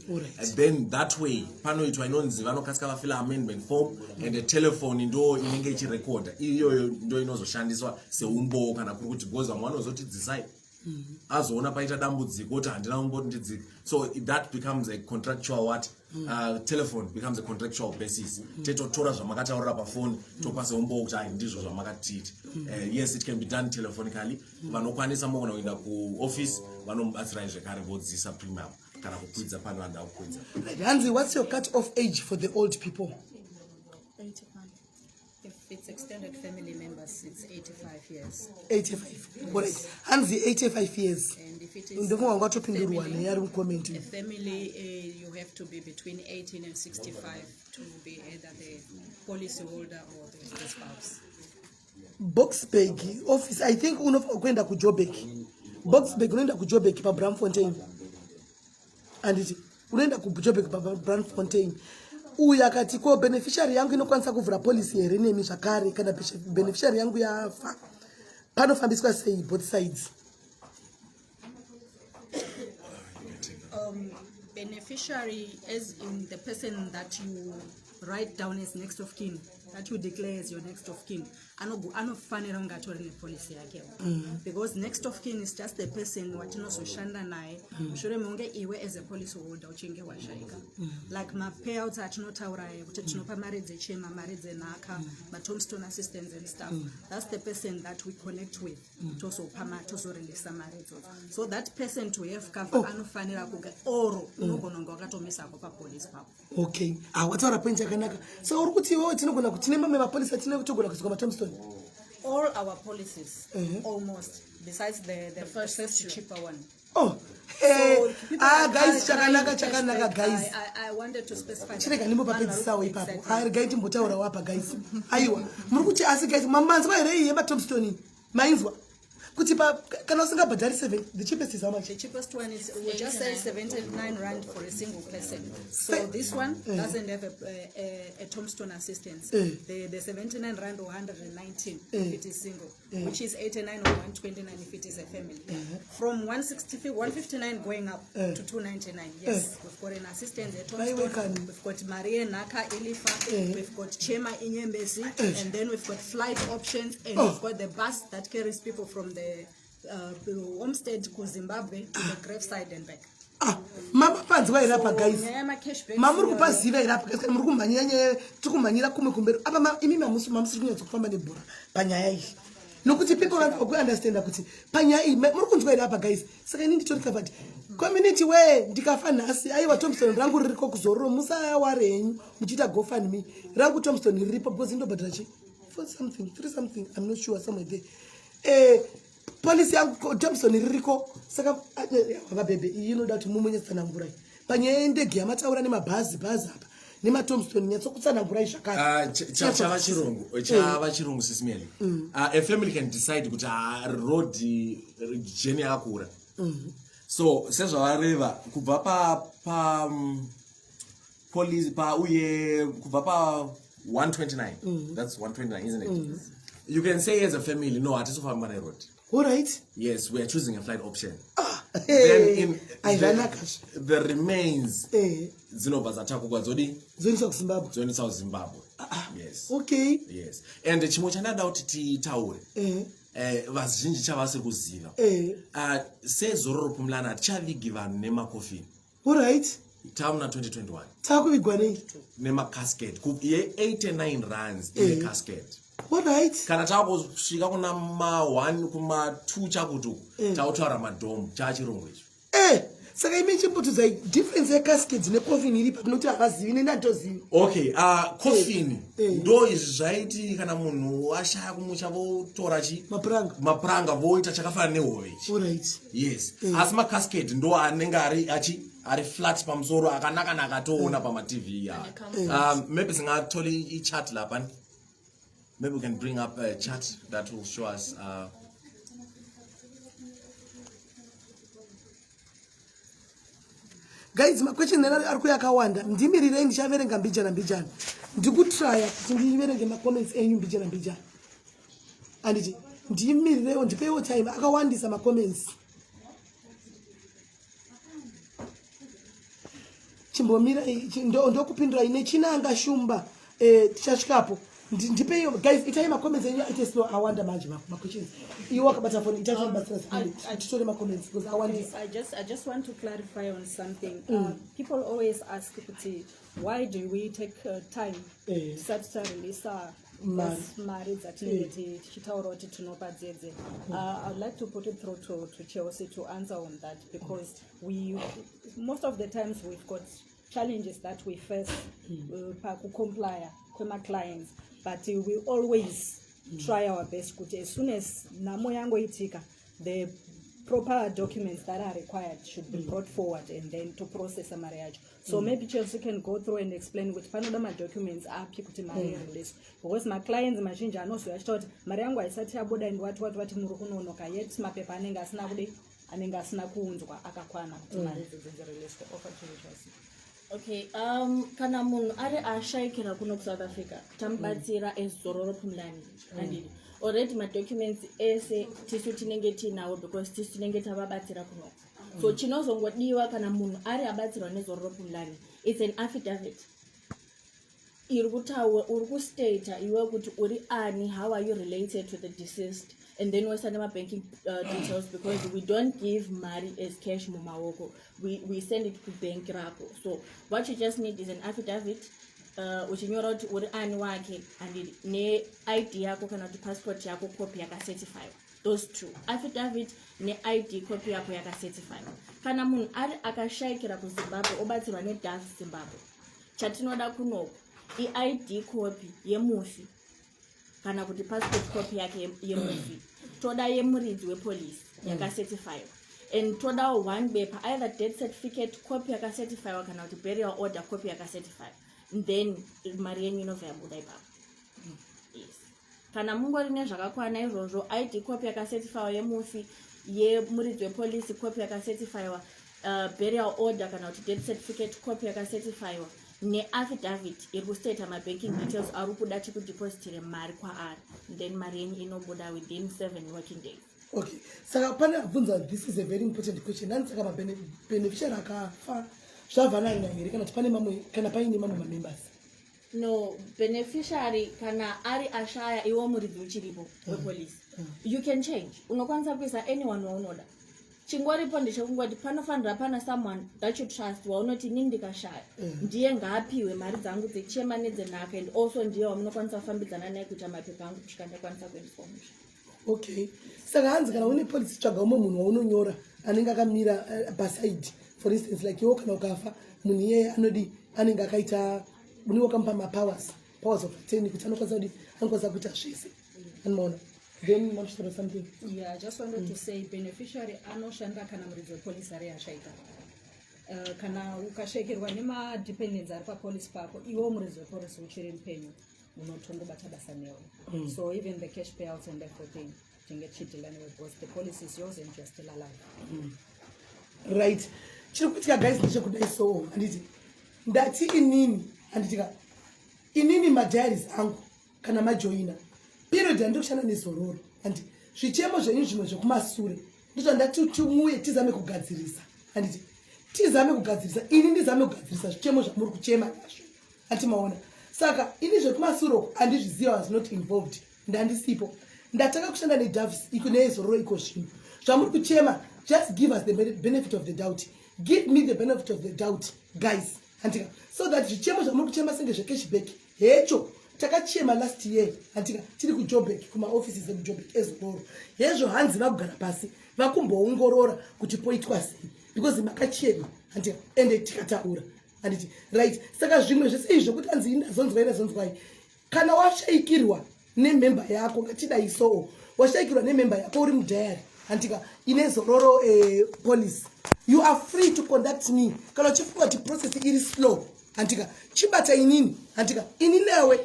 then that way panoitwa inonzi vanokasika vafila amendment form and a telephone ndo inenge ichirekodha iyoyo ndo inozoshandiswa seumbo kana kuri kuti goza mwana uzotidzisai azoona paita dambudziko kuti handina umboti ndidzika so that becomes a contractual what telephone becomes a contractual basis tetotora zvamakataurira pafoni topasa umbo kuti ai ndizvo zvamakatiti yes it can be done telephonically vanokwanisa mogona kuenda kuoffice vanomubatsirai zvekare vodzisa premium kana kukwidza pano vanda kukwidza Hanzi, what's your cut off age for the old people? 85. If it's extended family members, it's 85 years. 85. All right. Hanzi, 85 years. And if it is Ndivyo ngwato a pindurwa family, ne comment. a family you have to be between 18 and 65 to be either the policy holder or the spouse. Boxburg office, I think unokwenda ku Joburg. Boxburg unoenda ku Joburg pa Bramfontein. And it unoenda ku Joburg pa Bramfontein. Uya kati ko beneficiary yangu inokwanisa kuvhura policy here nemi zvakare kana beneficiary yangu yafa. Panofambiswa sei both sides. Beneficiary as in the person that you write down as next of kin, that you declare as your next of kin. Anofanira kunge atori nepolicy yake because next of kin is just the person watinozoshanda naye mushure mekunge iwe as a policy holder uchinge washaika like mapayouts atinotaura kuti tinopa mari dzechema mari dzenhaka matombstone assistance and stuff that's the person that we connect with tozorendesa mari idzodzo so that person to have cover anofanira kunge oro unogona kunge wakatomisako papolice papo okay wataura point yakanaka so uri kuti iwewe tinogona kuti tine mamwe mapolisi atine kutogona kuzoka matombstone. All our policies, almost, besides the first cheaper one. Oh, Guys, chakanaka, guys. I wanted to specify. Chireka ndimbopapedzisawo ipapo. Regai timbotaura wapa, guys. Aiwa, muri kuti asi guys, mamanzwa here iyi yemaTombstone mainzwa. Kuti kana usingabhadhari 7, the cheapest is how much? The cheapest one is, we just say 79 rand for a single person. So this one doesn't have a tombstone assistance. The 79 rand or 119 if it is single, which is 89 or 129 if it is a family. From 159 going up to 299. Yes, we've got an assistance, a tombstone. We've got Maria Naka Elifa. We've got Chema Inyembesi, and then we've got flight options, and we've got the bus that carries people from the homestead to Zimbabwe to the graveside and back. Mama panzwa irapa guys. Mama muri kupaziva irapa guys. Muri kumhanyira tikumhanyira kumbe. Apa imi mamusiri kunyatsa kufamba nebhora panyaya iyi. Nokuti people want to understand kuti panyaya iyi muri kunzwa irapa guys. Saka ini nditori covered. Community way ndikafa nhasi aiwa Tombstone rangu ririko kuzororo musaware henyu muchita GoFundMe. Rangu Tombstone riripo because ndobhadhara chi for something 3 something I'm not sure somewhere there. Policy yangu Tombstone ririko saka baby inoda kuti mumunyetsanangura panyaya yendege yamataura nemabhazi apa nemaTombstone nyatsokutsanangura zvakare chava chirungu SIS MELLY. A family can decide kuti road journey yakakura, so sezvavareva kubva pa police pa uye kubva pa 129, that's 129 isn't it? You can say as a family, no, hatisofamba neroad. All right. Yes, we are choosing a flight option. Then in the remains, Zinova Zatakwa Zodi, Zoni South Zimbabwe. Yes. Okay. Yes. And the Chimochana doubt Taur was Jinji Chavas Kuziva. Says Zoro Pumlana Chavi given Nema Coffee. All right. Tauna 2021. Taku Guane. Nema casket. 89 runs in the casket. What right? Kana takusvika kuna ma1 kuma2 chakutu tautaura madhomu chachirungu icho. Saka ime chimbotudza difference yecaskets necoffin iripa pinoti havazivi nendatozivi. Okay, coffin ndo izvi zvaiti kana munhu ashaya kumucha votora chi mapuranga voita chakafanana nehove ichi. All right. Yes. Asi macasket ndo anenge ari flat pamusoro akanaka akatoona pama-TV ya. Maybe singatori ichart lapani. Maybe we can bring up a chart that will show us. Guys, my question are kuyakawanda. Ndimirirei ndichaverenga mbijana. Ndikutraya kuti ndiverenge ma comments enyu mbijana. Anditi ndimirirei ndipewo time akawandisa ma comments. Chimbomira ndokupindura ine chinanga shumba tichasvikapo. Guys, itai ma comments and it is slow. I wonder my questions. You walk about phone. It doesn't matter. I just told my comments because I want. I just want to clarify on something. People always ask, why do we take time to start to release marriage activity? I would like to put it through to Chelsea to answer on that, because most of the times we've got challenges that we face to comply with my clients. But we always try our best. As soon as the proper documents that are required should be brought forward and then to process a marriage. So maybe Chelsea can go through and explain which Panama documents are to marry release. Because my clients machine are also thought Mariango I sat here and what Murukuno Noka yet my paper and Anengasna Kunzwa Akakwana to marry the release for offer to Chelsea. Okay, kana munhu ari ashaikira kuno South Africa tambatsira ezororo pumlani andini already my documents ese tisu tinenge tinawo because tisu tinenge tavabatsira kuno. So chinozongodiwa kana munhu ari abatsirwa nezororo pumlani, it's an affidavit iri kutaura uri kustate iwe kuti uri ani, how are you related to the deceased, and then we send them banking details, because we don't give money as cash mumawoko. We send it to bank rapo. So what you just need is an affidavit which you know to uri ani wake and ne ID yako kana passport yako copy yaka certify. Those two, affidavit ne ID copy yako yaka certify. Kana munhu ari akashaikira ku Zimbabwe obatsirwa ne DAF Zimbabwe, chatinoda kunoko ID copy yemufi kana kuti passport copy yake yemufi, toda yemuridzi wepolice yaka certify, and toda one paper, either death certificate copy yakacertify kana kuti burial order copy yakacertify, then mari yenyu inobva yabuda ipapo. Yes. Kana mungori nezvakakwana izvozvo, ID copy yakacertify yemufi, yemuridzi wepolisi copy yakacertify, burial order kana kuti death certificate copy yakacertify, ne-affidavit iri kustate banking details ari kuda chikudepositire mari kwaari, then mari yenyu inobuda within 7 working days. Okay, saka pane abvunza, this is a very important question. Nani saka beneficiary akafa zvavanana here kana pane mamwe kana paine mamwe members? No, beneficiary kana ari ashaya iwo muridzi uchiripo wepolisi, you can change. Unokwanisa kuisa anyone waunoda. Chingoripo ndechekungoti panofanira pana someone that you trust waunoti inini ndikashaya ndiye ngaapiwe mari dzangu dzechema nedzenhaka, and also ndiye wamunokwanisa kufambidzana naye kuita mapepa angu kusvika ndakwanisa kuendeswa musha. Okay, saka hanzi kana une policy tsvaga umwe munhu waunonyora anenge akamira paside, for instance like iwo kana ukafa munhu iye anodi anenge akaita uniwo kamupa mapowers of attorney kuti anokwanisa kuti anokwanisa kuita zvese. Anomaona then mamshora something. Yeah, I just wanted to say beneficiary anoshanda kana muridzi wepolisi ari ashaika. Kana ukashekerwa nemadependents ari papolisi pako, iwo muridzi wepolisi uchiri mupenyu unotongobata basa newe. So even the cash payouts and everything tinge chidila newe because the policy is yours and you're still alive. Right. Chiri kuitika guys ndechekudai so handiti ndati inini handitika inini madiaries angu kana majoina period andikushanda nezororo handi zvichemo zvenyu zvimwe zvekumasure ndito ndati timuye tizame kugadzirisa handiti tizame kugadzirisa ini ndizame kugadzirisa zvichemo zvamuri kuchema nazvo hati maona. Saka ini zvekumasure handizviziva was not involved ndandisipo ndataka kushanda nedavs iko nezororo iko zvino zvamuri kuchema. Just give us the benefit of the doubt. Give me the benefit of the doubt, guys. Antika, so that zvichemo zvamuri kuchema senge zvecashback hecho takachema last year antika tiri kujobek kuma offices ekujobek ezororo hezvo hanzi vakugara pasi vakumboongorora kuti poitwa sei because makachema antika ende tikataura anditi right. Saka zvimwe zvese izvo kuti hanzi indazonzwai kana washaikirwa nemember yako ngatidai so washaikirwa nemember yako uri mudhayari antika inezororo police, you are free to conduct me kana uchifunga kuti process iri slow antika chibata inini antika ini newe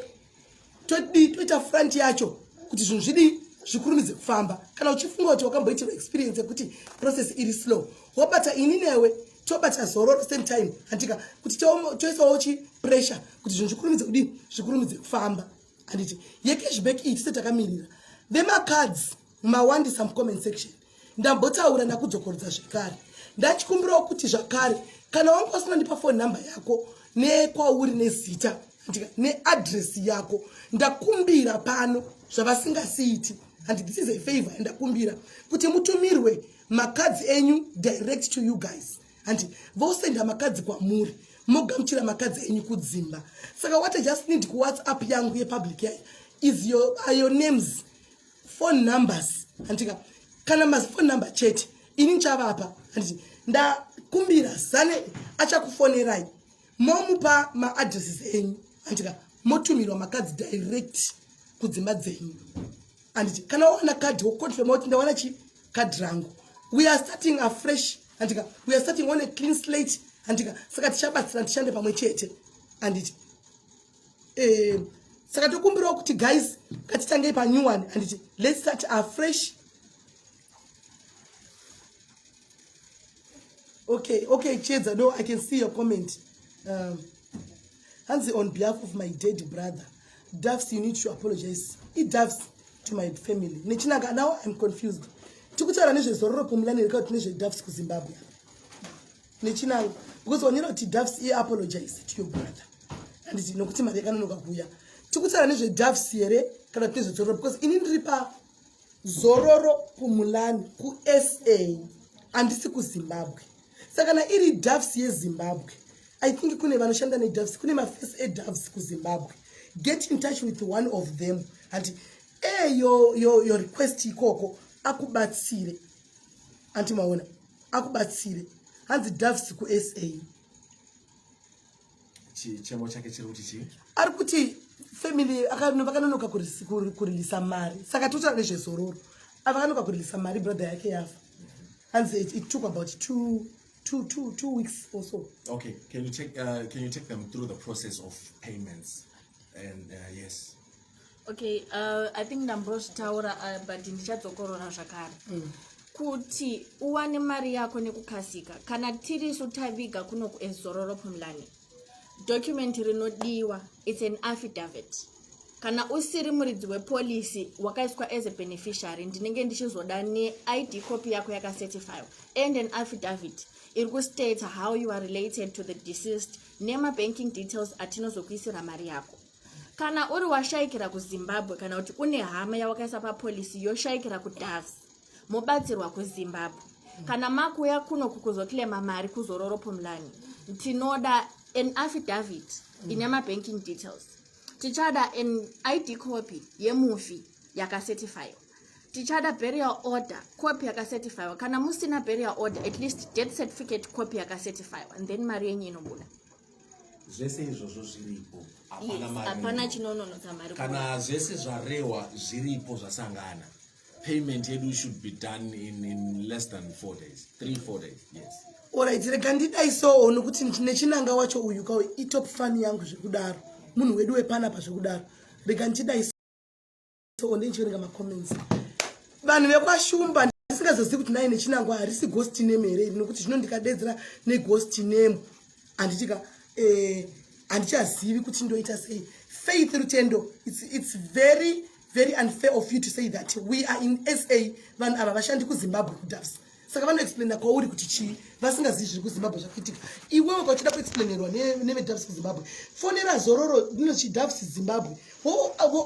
toita front yacho kuti zvinhu zvidi zvikurumidze kufamba. Kana uchifunga kuti wakamboitirwa experience yekuti process iri slow wabata ini newe tobata zororo same time antika kuti toisawo pressure kuti zvinhu zvikurumidze kufamba anditi yecashback iyi tise takamirira vemacards mawandisa mucomment section ndambotaura nakudzokorodza zvekare ndachikumbirawo kuti zvakare kana wanga usina ndipa phone number yako nekwauri nezita neadress yako ndakumbira pano zvavasingasiiti and this is a favor ndakumbira kuti mutumirwe makadzi enyu direct to you guys and vosenda makadzi kwamuri mogamuchira makadzi enyu kudzimba. Saka what I just need ku WhatsApp yangu yepublic is your names, phone numbers antika kana mas phone number chete ini nchavapa anditi ndakumbira zane achakufonerai momupa ma-addresses enyu antika motumirwa makadzi direct kudzimba dzenyu anditi kana wawana kadhi wokonfirma kuti ndawana kadhi rangu we are starting afresh antika we are starting on a clean slate antika saka tichabatsira tishande pamwe chete anditi saka tokumbirawo kuti guys katitangei pa new one anditi let's start afresh. Okay, Chedza, no, I can see your comment. Hansi, on behalf of my dead brother, Dafs, you need to apologize. It Dafs to my family. Nechinaga, now I'm confused. Tukutara neshe zororo pumlani reka tuneshe Dafs ku Zimbabwe. Nechinaga, because when you know Dafs, he apologize to your brother. And it's no kuti mareka no kakuya. Tukutara neshe Dafs yere kana tuneshe zororo because inindripa zororo pumlani ku SA and isi ku Zimbabwe. Sakana iri Dafs ye Zimbabwe. I think kune vanoshanda ne Dafs, kune ma first aid Dafs ku Zimbabwe. Get in touch with one of them and your request ikoko akubatsire. Anti maona akubatsire. Hanzi Dafs ku SA. Chemo chake chiri kuti chi? Ari kuti family vakanonoka kurilisa mari. Saka tuta nezvezororo. Avanonoka kurilisa mari brother yake yafa. and it took about two weeks or so. Okay, can you take them through the process of payments? And yes. Okay, I think ndambozvitaura but ndichadzokorora zvakare kuti uwane mari yako nekukasika kana tirisu taviga kuno kuezororo pumlani. Document rinodiwa, it's an affidavit. Kana usiri muridzi wepolisi wakaiswa as a beneficiary ndinenge ndichizoda ne-ID copy yako yakacertify and an affidavit iri kustate how you are related to the deceased nema-banking details atinozokuisira mari yako. Kana uri washaikira kuZimbabwe kana kuti une hama yawakaisa papolisi yoshaikira kuDAVS mobatsirwa kuZimbabwe kana makuya kuno kukuzoclaima mari kuzororo pumlani tinoda an affidavit ine ma-banking details. Tichada an ID copy yemufi yakacertify. Tichada burial order copy yakacertify. Kana musina burial order at least death certificate copy yakacertify and then mari yenyu inobuda. Zvese izvozvo zviripo. Hapana chinononodza mari. Kana zvese zvarewa zviripo zvasangana. Payment yedu should be done in less than 4 days. 3-4 days. Yes. Alright, rega ndidaiso nokuti nechinanga wacho uyu kawe itop fan yangu zvekudaro. Munhu wedu wepanapa zvekudaro. Rega ndidaiso ndinchiverenga ma-comments. Vanhu vekwashumba ndisingazozivi kuti naye nechinangwa harisi ghost name here nokuti zvino ndikadedzera neghost name anditika andichazivi kuti ndoita sei. Faith Rutendo, it's very unfair of you to say that we are in SA vanhu ava vashandi kuZimbabwe kuDAVS. Saka vanoexplaina kwauri kuti chii vasingazivi zviri kuZimbabwe zvakaitika. Iwewe kwachida kuexplainerwa neveDAVS kuZimbabwe. Fonera Zororo rinochiDAVS Zimbabwe.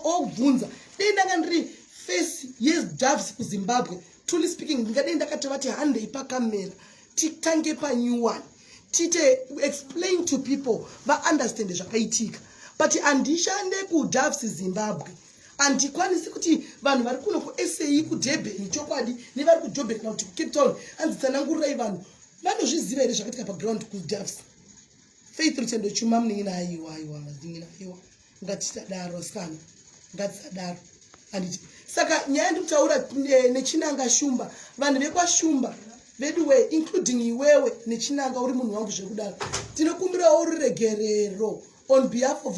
Wobvunza dei ndanga ndiri face yeDAVS kuZimbabwe. Truly speaking ndingadei ndakatova kuti handei pakamera titange panyuwani tite explain to people understand zvakaitika. But andishande kuDAVS Zimbabwe. Andikwanisi kuti vanhu vari kuno kuSA kuDurban chokwadi nevari kuJoburg kana kuti kuCape Town anditsanangurai vanhu vanozviziva here zvakaitika paground kuDAVS. Faith Rutendo chuma munenge aiwa ngatisadaro sana ngatisadaro anditi. Saka nyaya ndikutaura nechinanga shumba vanhu vekwashumba vedu we including iwewe nechinanga uri munhu wangu zvekudaro tinokumbirawo ruregerero on behalf of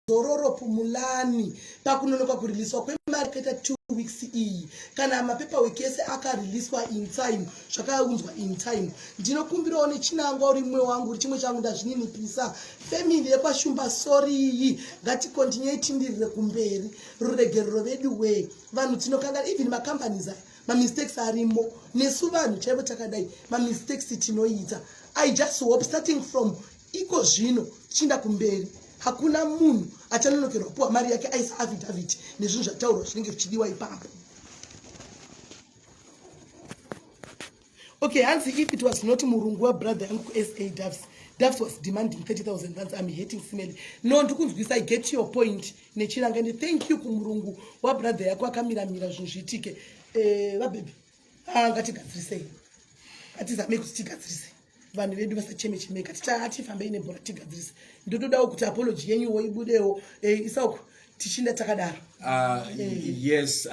Zororo Pumulani pakunonoka kuriliswa kwemari kaita 2 weeks iyi kana mapaperwork ese akariliswa in time zvakaunzwa in time. Ndinokumbirawo nechinangwa uri mumwe wangu uri chimwe changu ndazvininipisa family yekwashumba sorry ngatikontinue tindirire kumberi ruregerero vedu we vanhu tinokanga even macompanies ma-mistakes arimo nesu vanhu chaivo takadai ma-mistakes tinoita. I just hope starting from iko zvino tichienda kumberi hakuna munhu achanonokerwa kupuwa mari yake aisa affidavit nezvinhu zvataurwa zvinenge zvichidiwa ipapo. Okay, hanzi if it was not murungu wabrother yangu kuSA DAVS was demanding 30,000 rands. I'm hating SIS-MELLY. No, I get your point. Nechiranga and thank you kumurungu wabrother yako akamiramira zvinhu zvitike. Vabebi ngatigadzirisei atizame kuti tigadzirise vanhu vedu vasachemechemeka titifambei nebhora tigadzirise. Ndotodawo kuti apology yenyu ibudewo isauko tichinda takadaro. Yes,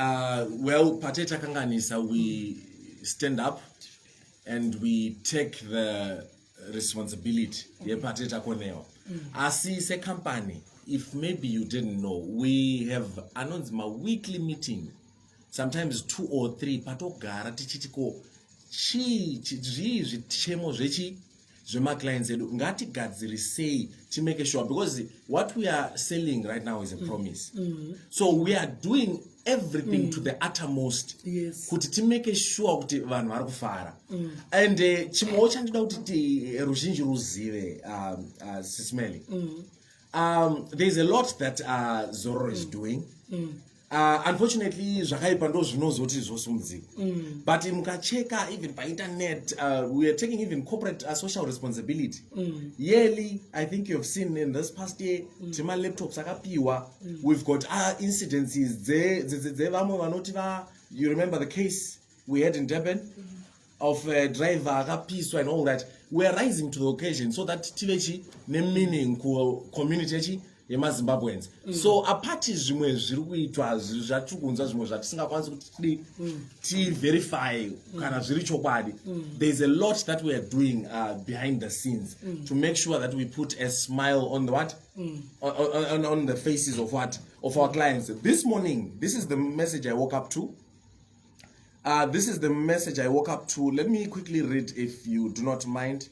well pateta kanganisa we stand up and we take the responsibility yepateta konewa. Asi se company, if maybe you didn't know, we have announced my weekly meeting, sometimes 2 or 3 patogara tichitiko zvii zvichemo zvechi zvemaclients edu ngatigadzirisei to make sure, because what we are selling right now is a promise. So we are doing everything to the uttermost kuti timake sure kuti vanhu vari kufara. And chimwewo chandida kuti ruzhinji ruzive SIS-MELLY, there's a lot that Zororo is doing. Unfortunately zvakaipa ndo zvinozoti zvosimudzika, but mukacheka even by internet, we are taking even corporate social responsibility. Yearly, I think you have seen in this past year tima laptops akapiwa. We've got incidences dzevamwe vanoti you remember the case we had in Durban of a driver akapiswa and all that. We are rising to the occasion so that tivechi ne meaning ku community echi yemazimbabweans so apart zvimwe zviri kuitwa zvatiri kunzwa zvimwe zvatisingakwanisi kuti tiverify kana zviri chokwadi there's a lot that we are doing behind the scenes to make sure that we put a smile on the what on the faces of our clients. This morning, this is the message I woke up to. This is the message I woke up to. Let me quickly read if you do not mind.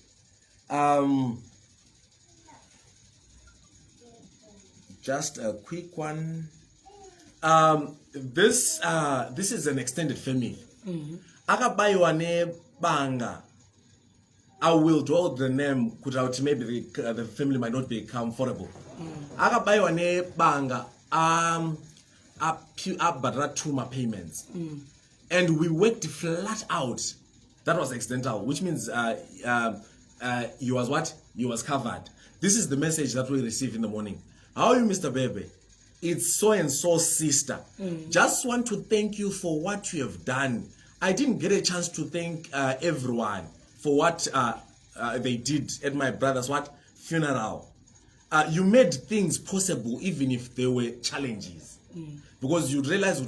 Just a quick one. This is an extended family. Akabaywa ne banga. I will draw the name because maybe the family might not be comfortable. Akabaywa ne banga abhadhara tuma payments. And we worked flat out. That was accidental, which means he was what? He was covered. This is the message that we received in the morning. How are you, Mr. Bebe? It's so and so sister. Just want to thank you for what you have done. I didn't get a chance to thank everyone for what they did at my brother's what? Funeral. You made things possible even if there were challenges. Because you realize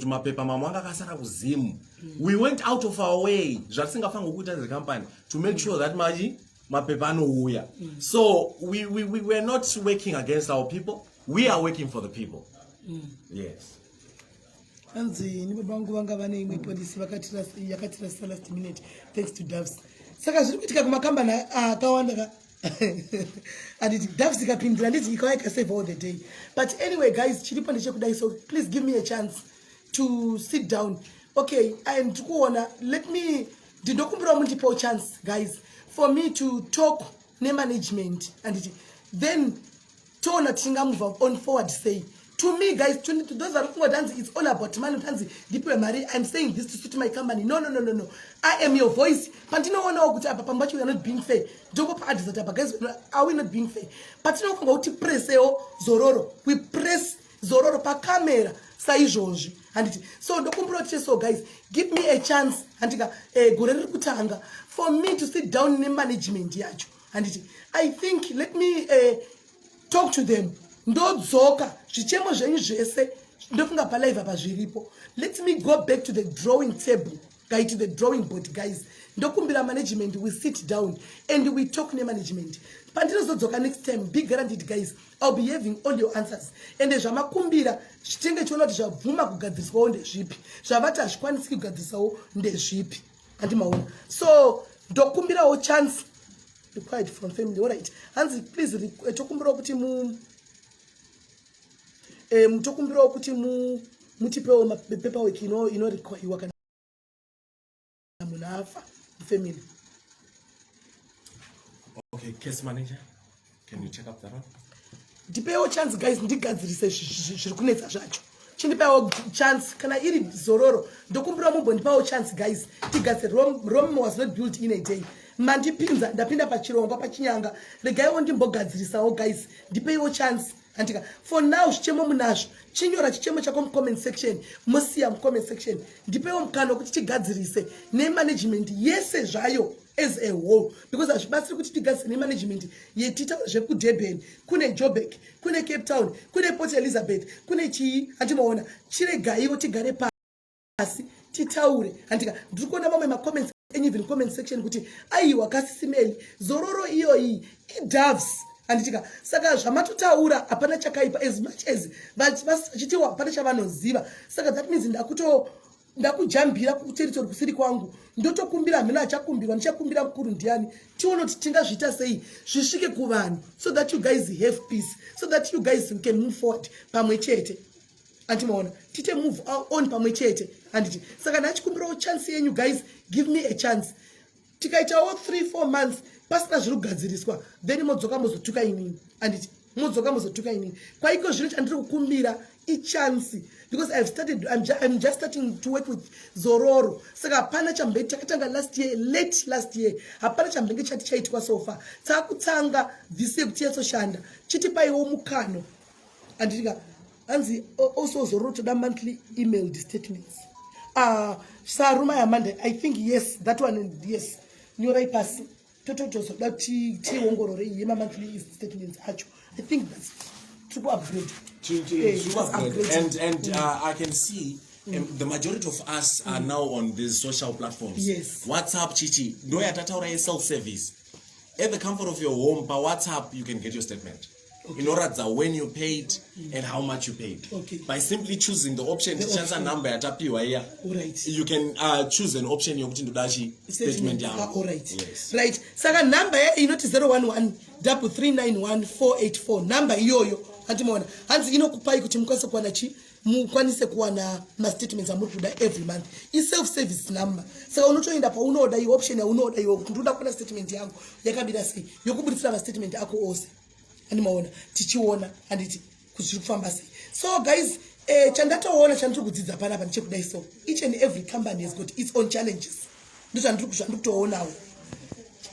we went out of our way as a company to make sure that so we were not working against our people. We are working for the people. Yes. Anzi ni babangu vanga vane imwe police yakatirasa last minute thanks to Doves. Saka zviri kuitika kumakamba na akawanda ka and Doves ikapindira nditi ikawaika save all the day. But anyway guys, chiripo ndechekudai, so please give me a chance to sit down. Okay, and kuona let me ndinokumbira mundipo chance guys for me to talk ne management and then tona tinga move on forward say to me guys, to those that are dancing, it's all about money. I'm saying this to suit my company. No. I am your voice. But you know what? We are not being fair. Guys, are we not being fair? But you know what? Press Zororo. We press Zororo pa camera. Sai George. And so so guys, give me a chance and for me to sit down in management. And I think let me talk to them. Ndozoka zvichemo zvenyu zvese ndofunga palive apa zviripo. Let me go back to the drawing table, guys, to the drawing board guys. Ndokumbira management, we sit down and we talk ne management. Pandinozodzoka next time, be guaranteed guys, I'll be having all your answers. And zvamakumbira zvitenge chiona kuti zvabvuma kugadziriswawo ndezvipi, zvavati hazvikwanisi kugadzirisawo ndezvipi. Andimaona. So ndokumbirawo chance. Be quiet from family, all right. Hanzi please tokumbira kuti mutokumbira kuti mutipewo paperwork inorequire kana munhu afa family. Okay, case manager, can you check up that one? Ndipewo chance guys, ndigadzirise zviri kunetsa zvacho. Chindipewo chance kana iri Zororo. Ndokumbira mumbondipawo chance guys. Tigadzire Rome was not built in a day. Mandipinza ndapinda pachirongwa pachinyanga. Regaiwo ndimbogadzirisawo guys. Ndipewo chance. Antika for now chichemo munazvo chinyora chichemo chako comment section musiya comment section ndipewo mukano kuti tigadzirise ne management yese zvayo as a whole, because azvibatsiri kuti tigadzirise ne management yetita zveku Durban, kune Joburg, kune Cape Town, kune Port Elizabeth, kune chii andimaona chiregaiwo tigare pasi titaure. Antika ndikuona mamwe ma comments even comment section kuti aiwa SIS MELLY Zororo iyoyi iDoves. And saka zvamatotaura hapana chakaipa as much as vachitiwa hapana chavanoziva. Saka that means ndakujambira kuteritori kusiri kwangu ndotokumbira mhena achakumbirwa ndichakumbira mukuru ndiani tione kuti tingazviita sei zvisvike kuvanhu so that you guys have peace, so that you guys can move forward pamwe chete. Andimaona tite move on pamwe chete. Anditi saka ndachikumbirawo chance yenyu guys, give me a chance. Tikaitawo 3-4 months pasina zviri kugadziriswa then modzoka mozotuka inini. Anditi modzoka mozotuka inini. Kwaiko zvino chandiri kukumbira ichance, because I'm just starting to work with Zororo. Saka hapana chambenge takatanga late last year. Hapana chambenge chati chaitwa so far. Takutanga this year kuti yasoshanda. Chitipaiwo mukano. Andika anzi also Zororo to the monthly emailed statements. Saruma ya Monday, I think yes, that one yes. Nyora ipasi. Toto that ti wongorore yema monthly statements acho. I think that's to upgrade. And I can see the majority of us are now on these social platforms. Yes. WhatsApp, Chichi, no yatataura self-service. At the comfort of your home, by WhatsApp, you can get your statement. In order to when you paid and how much you paid. Okay. By simply choosing the option, number Alright. you can choose an option you're putting to dashi statement. Alright. Yes. Right. Saka number you know 011-391-484. Number yoyo. Antimona. Hanzi inokupai kuti mukwanise kuwana chi mukwanise kuwana ma statements amuri kuda every month. I self service number. Saka unotoenda pa unoda I option ya unoda yo kuti ndoda kuona statement yangu yakabira sei. Yokubudisira ma statement ako ose. Animaona tichiona anditi kuti kufamba sei. So guys, chandatoona chandiri kudzidza panapa ndechekudai so each and every company has got its own challenges. Ndo chandiri kutoonawo.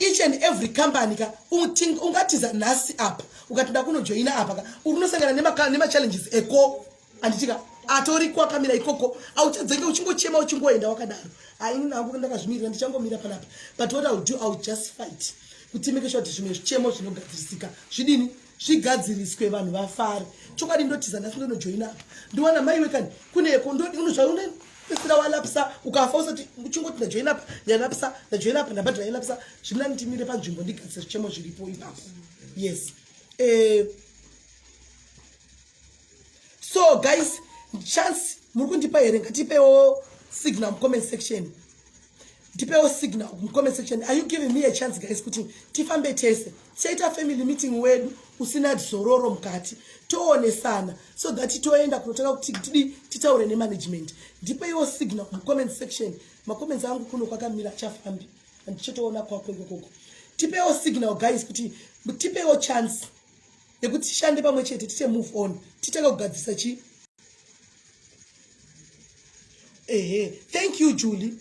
Each and every company ka ungatiza nasi apa ukatinda kunojoina apa ka unosangana nema challenges eko anditika atori kwa kamera ikoko auchadzenge uchingochema uchingoenda wakadaro aini nangu ndakazvimirira ndichangomira panapa but what I'll do I'll just fight kuti make sure zvimwe zvichemo zvinogadzirisika zvidini zvigadziriswe vanhu vafare chokwadi ndotiza nasi ndonojoina apa ndiwana mai wekani kuneko unozvaune Sira walapsa ukafa usati uchingoti ndajoina apa yanapsa ndajoina apa ndabadra yanapsa zvimina nitimire panzvimbo ndigatse zvichemo zviripo ipapo. Yes. So guys, chance muri kundipa here ngatipewo signal comment section. Ndipewo signal comment section. Are you giving me a chance guys kuti tifambe tese tiita family meeting wedu usina dzororo mukati toonesana so that toenda kunotaka kuti titaure nemanagement. Ndipewo signal comment section. Ma comments angu kuno kwakamira chafambi andichotoona kwako ikoko. Tipewo signal guys kuti tipewo chance yekuti tishande pamwe chete tite move on titaka kugadzisa chi. Thank you Julie.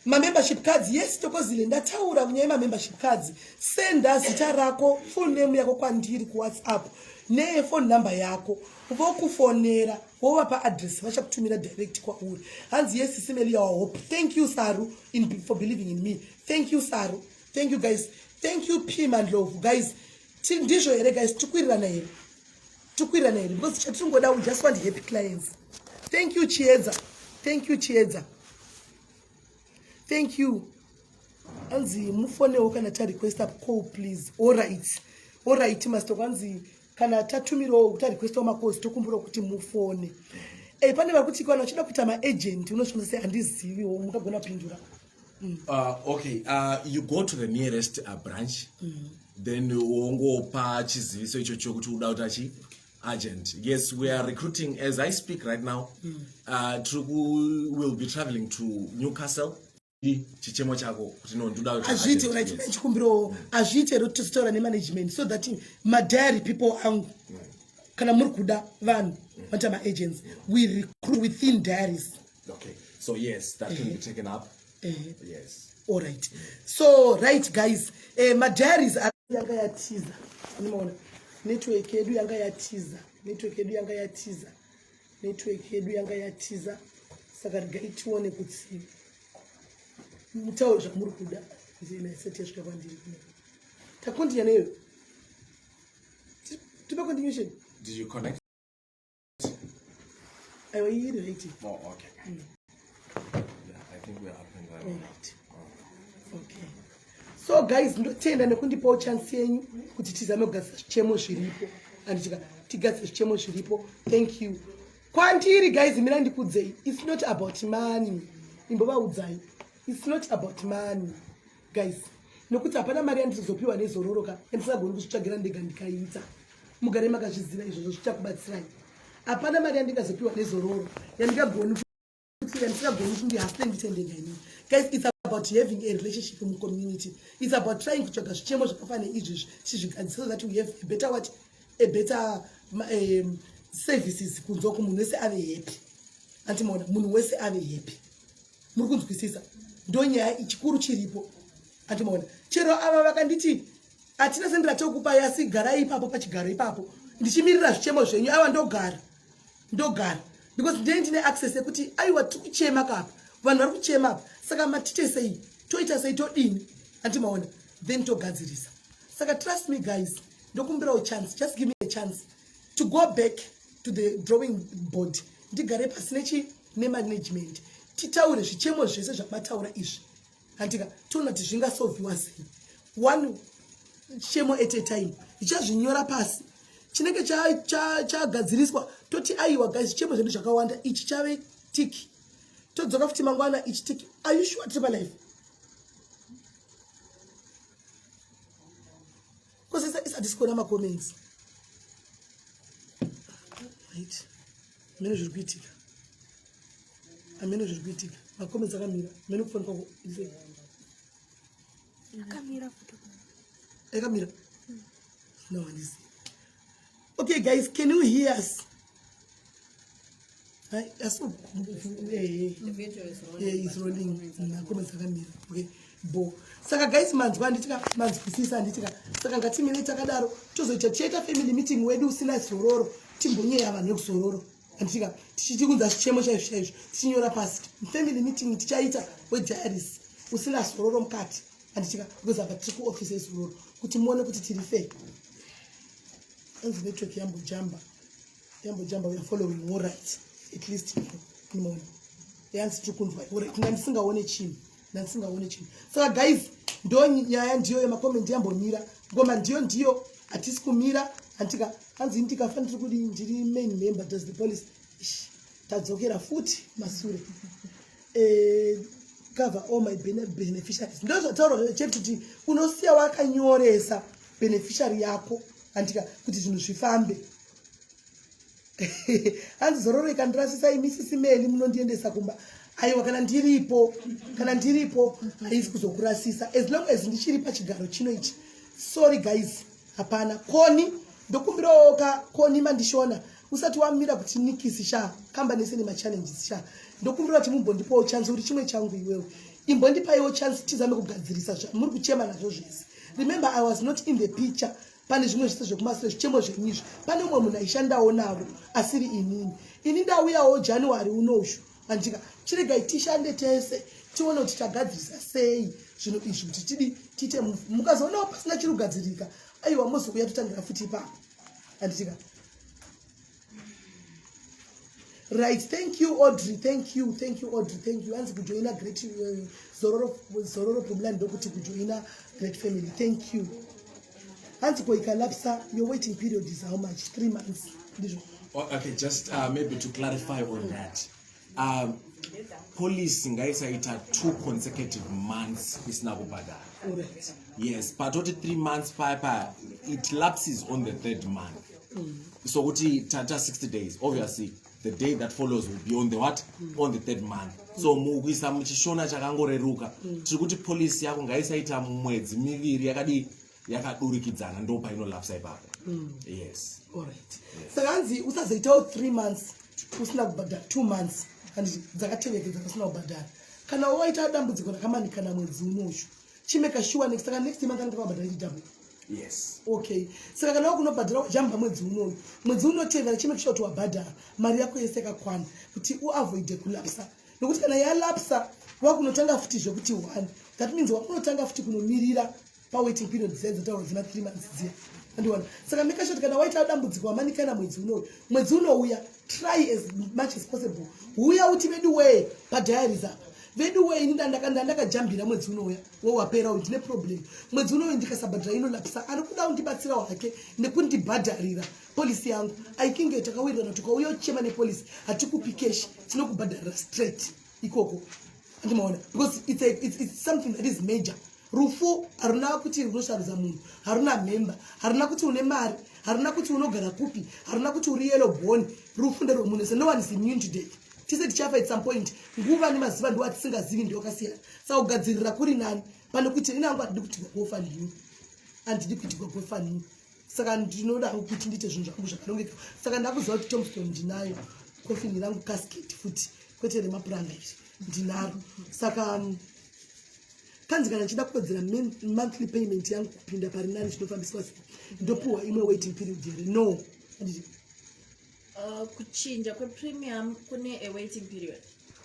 Ma membership cards yes tokozile ndataura kunyaya ma membership cards senda zita rako full name yako kwandiri ku WhatsApp ne phone number yako vokufonera wovapa address vachakutumira direct kwauri hanzi yes SIS-MELLY our hope. Thank you Saru for believing in me. Thank you Saru. Thank you guys. Thank you Pim and Love guys. Ndizvo here guys tukwirana here because chatingoda we just want happy clients. Thank you Chiedza. Thank you Chiedza. Thank you. Anzi mufonewo kana ta request up call please. All right master kanzi kana tatumiro ta request wa makosi tokumbura kuti mufone. Pane vakuti kana uchida kuita ma agent unosvona sei handizivi mukagona pindura. Okay, you go to the nearest branch. Then wongopa chiziviso ichocho kuti uda utachi agent. Yes, we are recruiting as I speak right now. We'll be traveling to Newcastle. Chichemo chako kuti no ndoda utachi. Azvite right chikumbiro azvite rototora ne management so that my diary people angu kana muri kuda vanhu vanta ma agents we recruit within diaries. Okay. So yes, that can be taken up. Yes. All right. So right guys, my diaries are yanga yatiza. Unaona? Network yedu yanga yatiza. Saka gaitione kuti mutauro zvamuri kuda zina seti yasvika kwandiri kuno. Takontinya neyo. Tipa continuation. Did you connect? I was here waiting. Oh, okay. Yeah, I think we are up and running. All right. Okay. So guys, ndotenda nekundipawo chance yenyu kuti tizame kugadzira zvichemo zviripo. Andichika tigadzira zvichemo zviripo. Thank you. Kwandiri guys, mina ndikudzei. It's not about money. Imbovaudzai. It's not about money. Guys, nokuti hapana mari yandizopiwa nezororoka endisagoni kuzvitsvagira ndega ndikaita. Mugare makazviziva izvozvo zvichakubatsirai. Hapana mari yandingazopiwa nezororo yandingagoni kuti yandisigagoni kuti ndihasile nditendega inini. Guys, it's about having a relationship in the community. It's about trying to tsvaga zvichemo zvakafanira izvizvi tizvigadzisa so that we have a better services kunzoku munhu wese ave happy. Antimaona munhu wese ave happy. Muri kunzwisisa? Ndo nyaya chikuru chiripo. Antimaona. Chero ava vakanditi atina sendera tokupa yasi gara ipapo pachigaro ipapo. Ndichimirira zvichemo zvenyu ava ndogara. Because ndine access yekuti aiwa tikuchema kapa. Vanhu vari kuchema apa. Saka matite sei toita sei todini antimaona then togadzirisa. Saka trust me guys, ndokumbirawo chance, just give me a chance to go back to the drawing board ndigare pasi nemanagement titaure zvichemo zvese zvamataura izvi handika toona kuti zvingasolviwa sei one chemo at a time ichazvinyora pasi chinenge chagadziriswa toti aiwa guys chemo zvedu zvakawanda ichi chave tiki todzoka futi mangwana ichi tiki. Are you sure tiri palife? Because isati sikona macomments right mene zviri kuitika amene zviri kuitika macomments akamira mene kufanira akamira no one is. Okay guys, can you hear us? Yes, The video is rolling. yeah, it's rolling. Comments akamira. Okay. Bo. Saka guys manzwa anditika manzwisisa anditika. Saka ngatimire takadaro tozoita cheta family meeting wedu usina zororo timbonyeya vanhu vekuzororo. Anditika tichikunza chichemo chaizvo tichinyora pasi. Family meeting tichaita we diaries usina zororo mukati. Anditika because apa tiri ku office ezororo kuti muone kuti tiri fair. Anzi network yambo jamba we are following all right at least mona yansi tukunzwa all right ndisingaone chini saka guys ndo nyaya ndiyo yemakomenti yambomira ngoma ndiyo hatisi kumira antika anzi ndikafanira kuti ndiri main member does the police tadzokera futi masure cover all my beneficiaries ndo zvataura chekuti unosiya wakanyoresa beneficiary yako antika kuti zvinhu zvifambe hanzi zororo ikandirasisa imisisi meli munondiendesa kumba aiwa kana ndiripo haisi kuzokurasisa as long as ndichiri pachigaro chino ichi. Sorry guys, hapana. Koni ndokumbirawo koni mandishona usati wamira kuti nikisi sha kamba neseni ma challenges sha ndokumbira kuti mumbondipawo chance kuti chimwe changu iwewe imbondipaiwo chance tizame kugadzirisa muri kuchema nazvo zvese. Remember I was not in the picture. Pane zvimwe zvese zvekumasure zvichemo zvenyizvo pane umwe munhu aishandawo navo asiri ini ndauyawo January unoshu andika chiregai tishande tese tione kuti tagadzirisa sei zvinhu izvi kuti tiite mukazoonawo pasina chiri kugadzirika aiwa mozokuya totangira futi ipapo andika right. Thank you Audrey, thank you Audrey, thank you anzi kujoina great zororo problem ndokuti kujoina great family, thank you. Antiko ikalapsa, your waiting period is how much? 3 months. Okay, just maybe to clarify on that. Police ngaisaita 2 consecutive months isina kubhadhara. Alright. Yes, but what 3 months papa it lapses on the 3rd month. So what tata 60 days, obviously the day that follows will be on the what? On the 3rd month. So mukuisa muchishona chakangoreruka. Tiri kuti police yako ngaisaita mwedzi miviri yakadurikidzana ndo painolapsa ipapo. Yes. Alright. Saka hanzi usazoitawo 3 months usina kubhadhara 2 months and dzakatevekedza usina kubhadhara. Kana waita dambudziko rakamanikana mwedzi unoshu chimeka sure next month anenge wabhadhara double. Yes. Okay. Saka kana wakunobhadhara jamba mwedzi unotevera chimeka sure kuti wabhadhara mari yako yese yakakwana kuti uavoide kulapsa. Nokuti kana yalapsa wakunotanga futi zvokuti 1 that means wakunotanga futi kunomirira pa waiting period zenza tauro zina 3 months dziya andiwana. Saka make sure kana waita dambudziko wamanikana mwedzi unouya try as much as possible uya uti vedu way pa diaries apa vedu way ini ndakajambira mwedzi unouya wapera ndine problem mwedzi unouya ndikasabhadhara inolapsa ari kuda undibatsira wake nekundibhadharira policy yangu aikinge takawirana tukauya uchema nepolice hatikupi cash tinokubhadharira straight ikoko andimaona because it's something that is major. Rufu haruna kuti runosharuza munhu haruna member haruna kuti une mari haruna kuti unogara kupi haruna kuti uri yellow bone rufu ndero munhu so no one is immune today. Tise tichafa at some point nguva nemaziva ndo atisingazivi ndio kasiyana saka kugadzirira kuri nani pane kuti ina angu adidi kuti gofa ndini andidi kuti gofa ndini saka ndinoda kuti ndite zvinhu zvangu zvakanongeka saka ndakuziva kuti tombstone ndinayo coffin rangu casket futi kwete remapuranga izvi ndinaro saka kanzi kana chida kuwedzera monthly payment yangu kupinda pari nani chinofambiswa ndopuwa imwe waiting period here no kuchinja kwepremium kune a waiting period.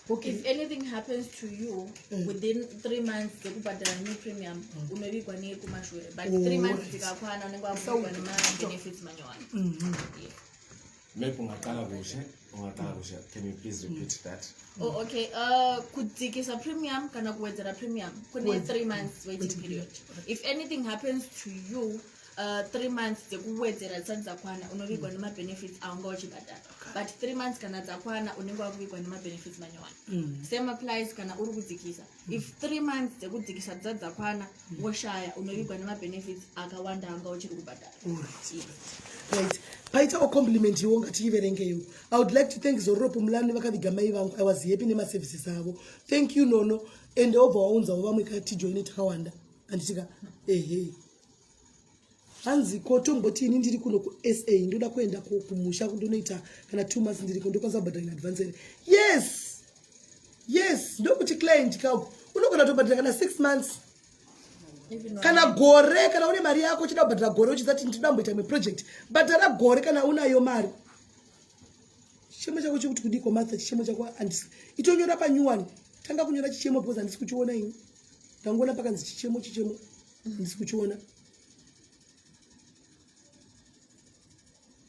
Okay. If anything happens to you within 3 months dzekubhadhara nepremium unovigwa nekumashure but 3 months dzikakwana unenge wavugwa nemabenefits manyowani. maybe ungaqala kushe. Can you please repeat that? Oh, okay. Kudzikisa premium kana kuwedzera premium kune 3 months waiting period. If anything happens to you 3 months dzekuwedzera dzisati dzakwana unovigwa nemabenefits aunga uchibhadhara, but 3 months kana dzakwana unenge wakuvigwa nemabenefits manyowani. Same applies kana uri kudzikisa. If 3 months dzekudzikisa dzisati dzakwana woshaya unovigwa nemabenefits akawanda anga uchiri kubhadhara. Right. Paita o compliment you ngati iverengeyo. I would like to thank Zoropo Mlani vakaviga mai vangu. I was happy nema services avo. Thank you Nono. And over waunza vamwe kati join takawanda. Anditika hanzi kotomboti ini ndiri kuno ku SA ndoda kuenda kumusha kundonoita kana 2 months ndiri kundokwanza kubhadhara in advance. Yes ndokuti client kako unogona tobhadhara kana 6 months kana gore kana une mari yako uchida kubhadhara gore uchizati ndidamboita me project bhadhara gore kana unayo mari. Chichemo chako chikuti kudiko Martha, chichemo chako andisi itonyora panyuwani tanga kunyora chichemo because andisi kuchiona ini ndangoona pakanzi chichemo andisi kuchiona.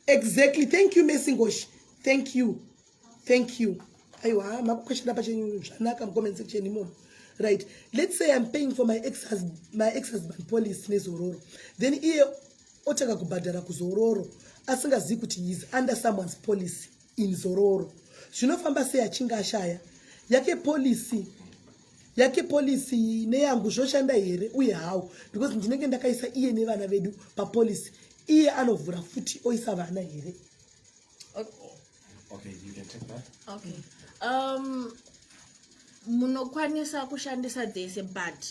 Exactly. Thank you, Messingosh. Thank you. Aiwa, makukweshana pachenyu zvanaka comment section imo. Right. Let's say I'm paying for my ex-husband police nezororo. Then iye otaka kubhadhara kuzororo asingazivi kuti he is under someone's policy in Zororo. Zvinofamba sei achinga ashaya yake policy neyangu zvoshanda here uye how because ndinenge ndakaisa iye nevana vedu papolicy. Iye anovhura futi oisa vana here. Okay, you can take that. Okay. Munokwanisa kushandisa dzese but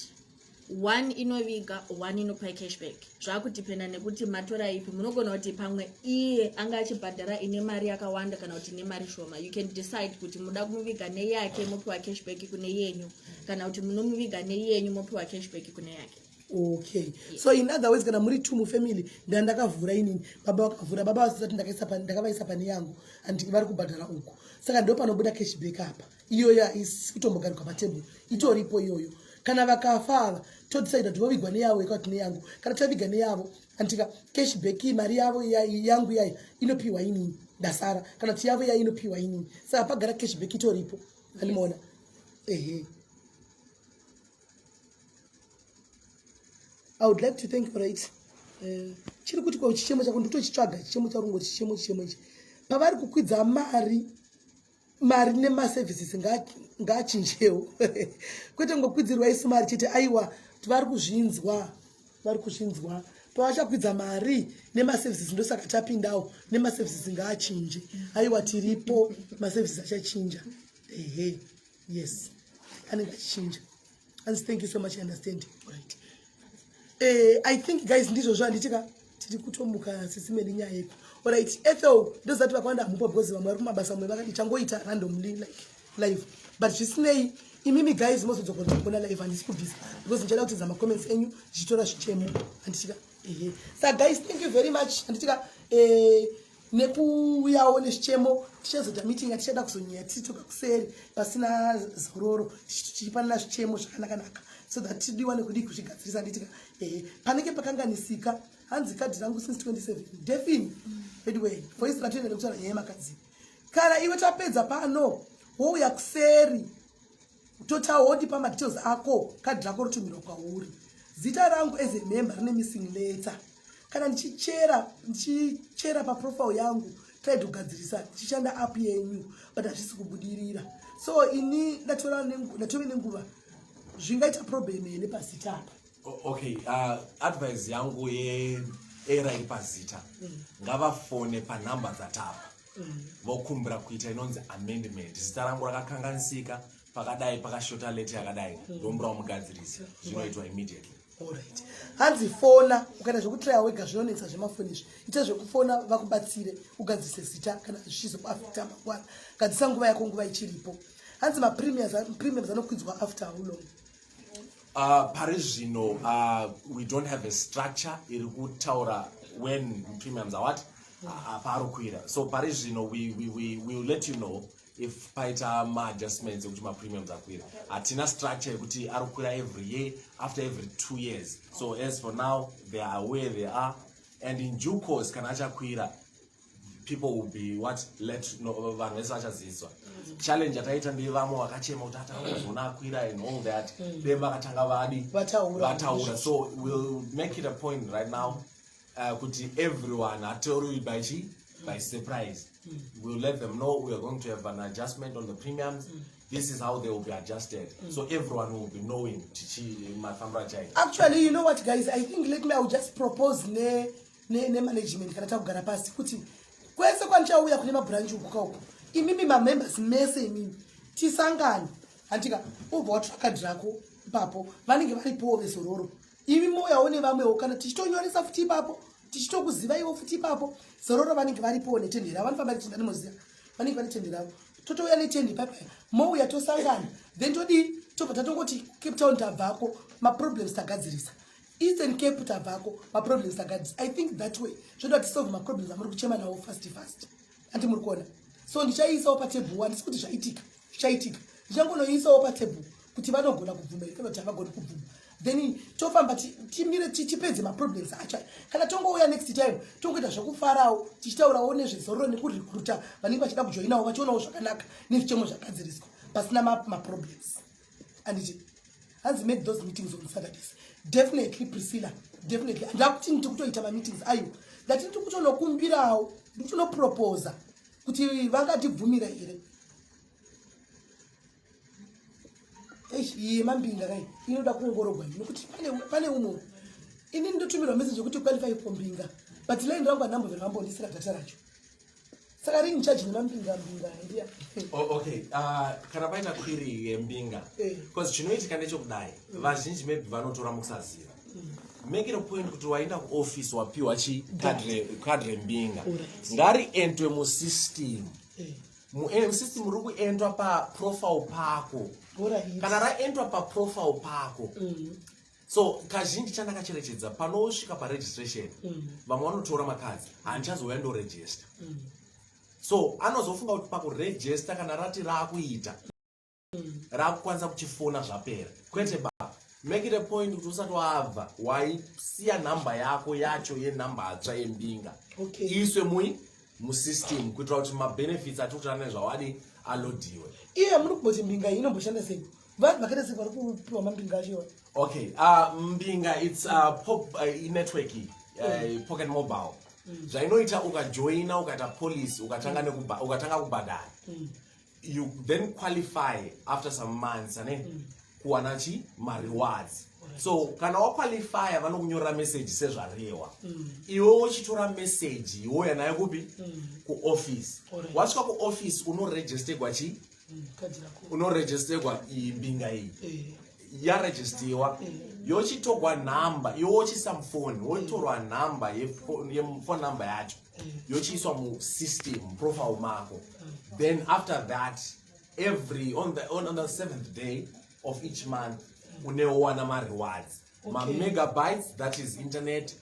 one inoviga one inopa cashback. Zvakudependa nekuti matora ipi munogona kuti pamwe iye anga achibhadhara ine mari yakawanda kana kuti ine mari shoma. You can decide kuti muda kumuviga neyake mopiwa cashback kune yenyu kana kuti munomuviga neyenyu mopiwa cashback kune yake. Okay. Yes. So in other words kana muri two family ndakavhura inini baba wakavhura baba wasati ndakavaisa pane yangu and vari kubhadhara uko saka ndo panobuda cashback apa iyoya isikutombogaruka patable itoripo iyoyo kana vakafa todecide kuti vovigwa neyavo ikati neyangu kana taviga neyavo antika cashback mari yavo yangu yayi inopiwa inini ndasara kana kuti yavo yayi inopiwa inini saka pagara cashback itoripo alimona I would like to thank right. Chiri kuti kwa chichemo chako ndotochitsvaga chichemo charungo chichemo ichi. Pavari kukwidza mari nema services ngachinjewo. Kwete ngokwidzirwa isi mari chete aiwa vari kuzvinzwa. Pavachakwidza mari nema services ndosaka tapindawo nema services ngachinje. Aiwa tiripo ma services achachinja. Yes. Anenge achichinja. And thank you so much, I understand. Right. I think guys ndizvo zvanditika tiri kutomuka sisimeli nyaya yeko. Alright, Ethel ndozati vakwanda mupo because vamwe vari kumabasa mwe vakati changoita randomly like live. But zvisinei imimi guys mozodzoka kuona live handisi kubvisa because ndichada kuti zama comments enyu zvichitora zvichemo handitika so guys thank you very much handitika nekuuyawo nezvichemo tichazoita meeting atichada kuzonyaya tichitoka kuseri pasina zororo tichipanana zvichemo zvakanaka so that tidiwane kudi kuzvigadzirisa handitika panenge pakanganisika hanzi kadhi rangu since 27 defini anyway for instance tinoenda kutaura nyaya yemakadzi kana iwe tapedza pano wouya kuseri totauri pa details ako kadhi rako rotumirwa kwauri zita rangu as a member rine missing letter kana ndichichera pa profile yangu try kugadzirisa ndichishanda app yenyu but hazvisi kubudirira so ini ndatove nenguva zvingaita problem ene pazita apa. Okay, advice yangu era ipazita ngavafone panhamba dzatapa vokumbira kuita inonzi amendment zita rangu rakakanganisika pakadai pakashota leta yakadai ndombura mugadzirisi zvinoitwa immediately. Alright. Hanzi fona ukaita zvekutraya wega zvinonetsa zvemafoni izvi ita zvekufona vakubatsire ugadzirise zita kana zvichizokuafecta mangwana gadzisa nguva yako nguva ichiripo. Hanzi mapremiums anokwidzwa after how long? Pari zvino we don't have a structure iri kutaura when premiums are what parokwira so pari zvino we will let you know if paita ma-adjustments ekuti ma-premiums akwira hatina structure yekuti arokwira every year after every 2 years so as for now they are where they are and in due course kana achakwira people will be what let no vanhu vese vachaziswa challenge yataita ndevamwe vakachema kuti atangozona akwira and all that then vakatanga vataura so we'll make it a point right now kuti everyone atoriwi by surprise. We'll let them know we are going to have an adjustment on the premiums. This is how they will be adjusted. So everyone will be knowing. Actually, you know what, guys? I think I will just propose ne management kana takugara pasi kuti kwese kwanchauya kune mabranch ukoko. Imimi ma members mese imimi tisangane. Antika ubva tracker drako papo vanenge varipo vesororo. Imimi moyaone vamwewo kana tichitonyoresa futi papo. Tichitokuziva iwo futi papo zororo vanenge varipo netendera vanofamba kuti ndanoziva vanenge vari tendera totouya netendi papa mouya tosangana then todi tobva tatongoti Cape Town tabvako maproblems tagadzirisa Eastern Cape tabvako maproblems tagadzirisa. I think that way zvoda tisolve maproblems amuri kuchema nawo fast anti muri kuona so ndichaiisawo patebhu handisi kuti zvaitika zvichaitika ndichangonoisawo patebhu kuti vanogona kubvumereka kuti havagoni kubvuma then tofamba timire tichipedze maproblems acho kana tongouya next time tongoita zvekufarawo tichitaurawo nezvezororo nekurecruita vanenge vachida kujoinawo vachionawo zvakanaka nezvichemo zvagadziriswa pasina maproblems anditi hanzi made those meetings on Saturdays definitely Priscilla definitely ndakuti ndikutoita mameetings ayo ndati ndikutonokumbirawo ndikutonoproposa kuti vangatibvumira here mambinga kai inoda kuongorogwa nokuti pane umwe ini ndotumirwa message yokuti qualify for mbinga but line rangu anambo verambondisira data racho saka ring charge nemambinga ndia okay kana paita query yembinga because chinoitika nechokudai vazhinji maybe vanotora mukusaziva make it a point kuti waenda kuoffice wapiwa cadre mbinga ngari entwe musystem system uri kuendwa paprofile pako kana raendwa paprofile pako so kazhinji chandakacherechedza panosvika paregistration vamwe vanotora makadzi handichazouya ndoregister so anozofunga kuti pakuregister kana rati raakuita raakukwanisa kuchifona zvapera kwete make it a point kuti usati wabva waisiya nhamba yako yacho yenhamba hatsva yembinga iiswe musystem kuitira kuti mabenefits atikutirana nezvawadi alodiwe iye muri kuboti mbinga iyi inomboshanda sei vanhu vakaita sei vari kupiwa mambinga achiwa okay mbinga it's network pocket mobile zvainoita ukajoina ukaita police ukatanga kubhadhara you then qualify after some months kuwana marewards so kana waqualifya vanokunyorera message sezvarehwa iwe uchitora message iwoya nayo kupi kuoffice wasvika kuoffice unoregisterwa imbinga iyi yaregisterwa yochitogwa nhamba iwe wochiisa mufoni wotorwa nhamba yefone number yacho yochiiswa musystem profile mako then after that on the 7th day of each month unewana marewards megabytes that is internet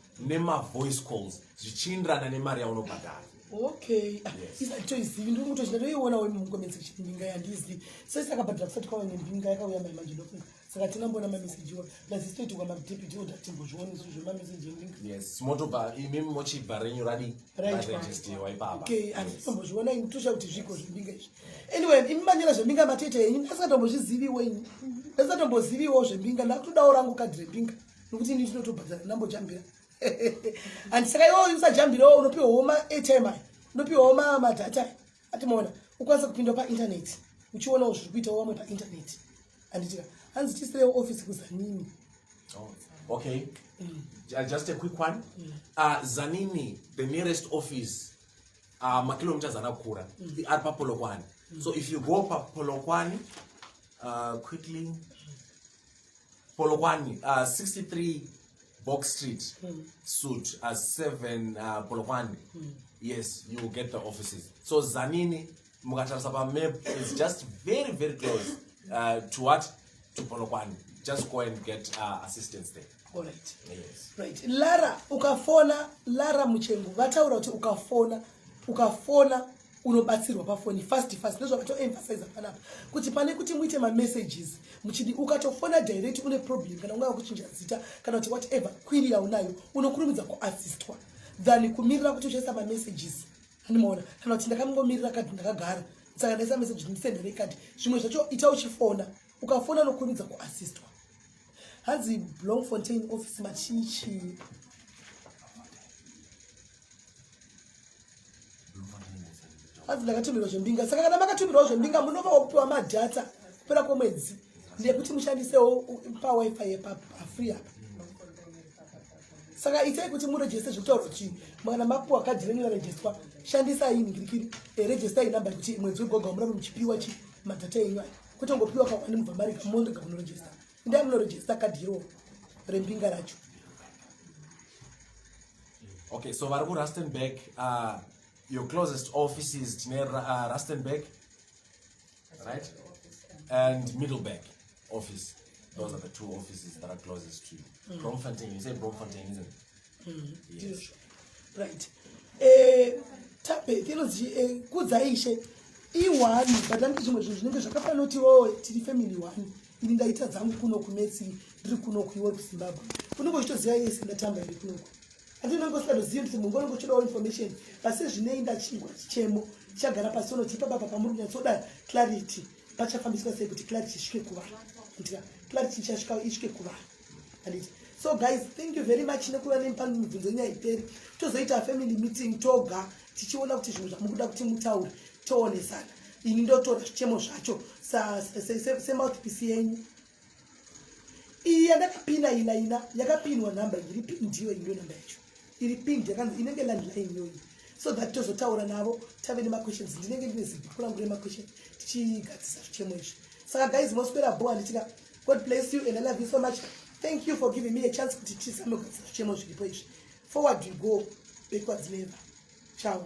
voice calls zvichienderana nemari yaunobhadhara okay isatoizivi ndiri kutochindatoiona wemukomenzi chimbinga yandizivi sesakabhadhara kusati kwava nembinga yakauya maimanje ndofunga saka tinambona mameseji iwa lazisitoitikwa madepiti oda timbozvioni zvemameseji embinga yes motobva imimi mochibva renyu raregisterwa ipapa okay anditombozviona ini tosha kuti zviko zvembinga izvi anyway imi manyera zvembinga matete enyu ndasingatombozviziviwo ini ndasingatombozviviwo zvembinga ndakutodawo rangu kadhi rembinga nokuti ini tinotobhadhara ndambojambira andisaka iwo usajambirawo unopiwawo ma-airtime unopiwawo madata atimaona ukwanisa kupinda paintaneti uchionawo zviri kuitawo vamwe paintaneti anditika hanzi tisirewo office kuzanini okay just a quick one zanini the nearest office makilometers anakura ari papolokwani so if you go papolokwani quickly Polokwane 63 Box Street suit as 7 Polokwane yes you will get the offices so zanini mukatarisa pa map is just very very close to Polokwane just go and get assistance there all right yes right Lara ukafona Lara Muchengu vataura kuti ukafona unobatsirwa pafoni fast nezvo vato emphasize panapa kuti pane kuti muite ma messages muchidi ukatofona direct une problem kana unga kuchinja zita kana kuti whatever query yaunayo unokurumidza kuassistwa than kumirira kuti uchaisa ma messages Animaona kana kuti ndakangomirira kati ndakagara saka ndaisa message ndisendere kati zvimwe zvacho ita uchifona ukafona nokurumidza kuassistwa. Hanzi Bloemfontein office machichi hanzi ndakatumirwa zvembinga saka kana makatumirwa zvembinga munova wakupiwa madhata kupera kwemwedzi ndekuti mushandisewo pawifi yepafree apa. Saka itai kuti muregister zvekutaura kuti mwana mapuwa kadhi renyu yarejistwa shandisai ningirikiri registai namba kuti mwedzi wegoga murave muchipiwa madhata enyu aya kwete ngopiwa kawani mubva mari kamondoga munoregista ndai munoregista kadhi iro rembinga racho. Okay, so vari kuRustenburg, your closest office is tine Rustenburg, right? And Middleburg office. Those are the two offices that are closest to you. Bloemfontein, you say Bloemfontein, isn't it? Yes. Right. Tape tinonzi kudzaishe i1 but anditi zvimwe zvinhu zvinenge zvakafanira kuti tiri family 1 ini ndaita dzangu kuno kumetsi ndiri kuno kuiwe kuZimbabwe unenge uchitoziva yese ndatamba iri kunoku andinongoziva kuti munhu unenge uchidawo information pasi zvinei ndachingwa chichemo chagara pasi unotipa baba pamuri kunyatsoda clarity pachafambiswa sei kuti clarity isvike kuvanhu ndika clarity ichasvika isvike kuvanhu anditi. So guys, thank you very much nekuva nemupano mibvunzo nyaya iperi tozoita family meeting toga tichiona kuti zvinhu zvamukuda kuti mutaure toonesana ini ndotora zvichemo zvacho semouthpiece yenyu iyi yandakapinda ina yakapinwa namba iri pindiyo iyo namba yacho iri pindi yakanzi inenge landline yoyi so that tozotaura navo tave nemaquestions ndinenge ndine zibhuku rangu remaquestion tichigadzisa zvichemo izvi. Saka guys moswera bo anditika God bless you and I love you so much. Thank you for giving me a chance to teach you some of the chemo. Forward you go, backwards never. Ciao.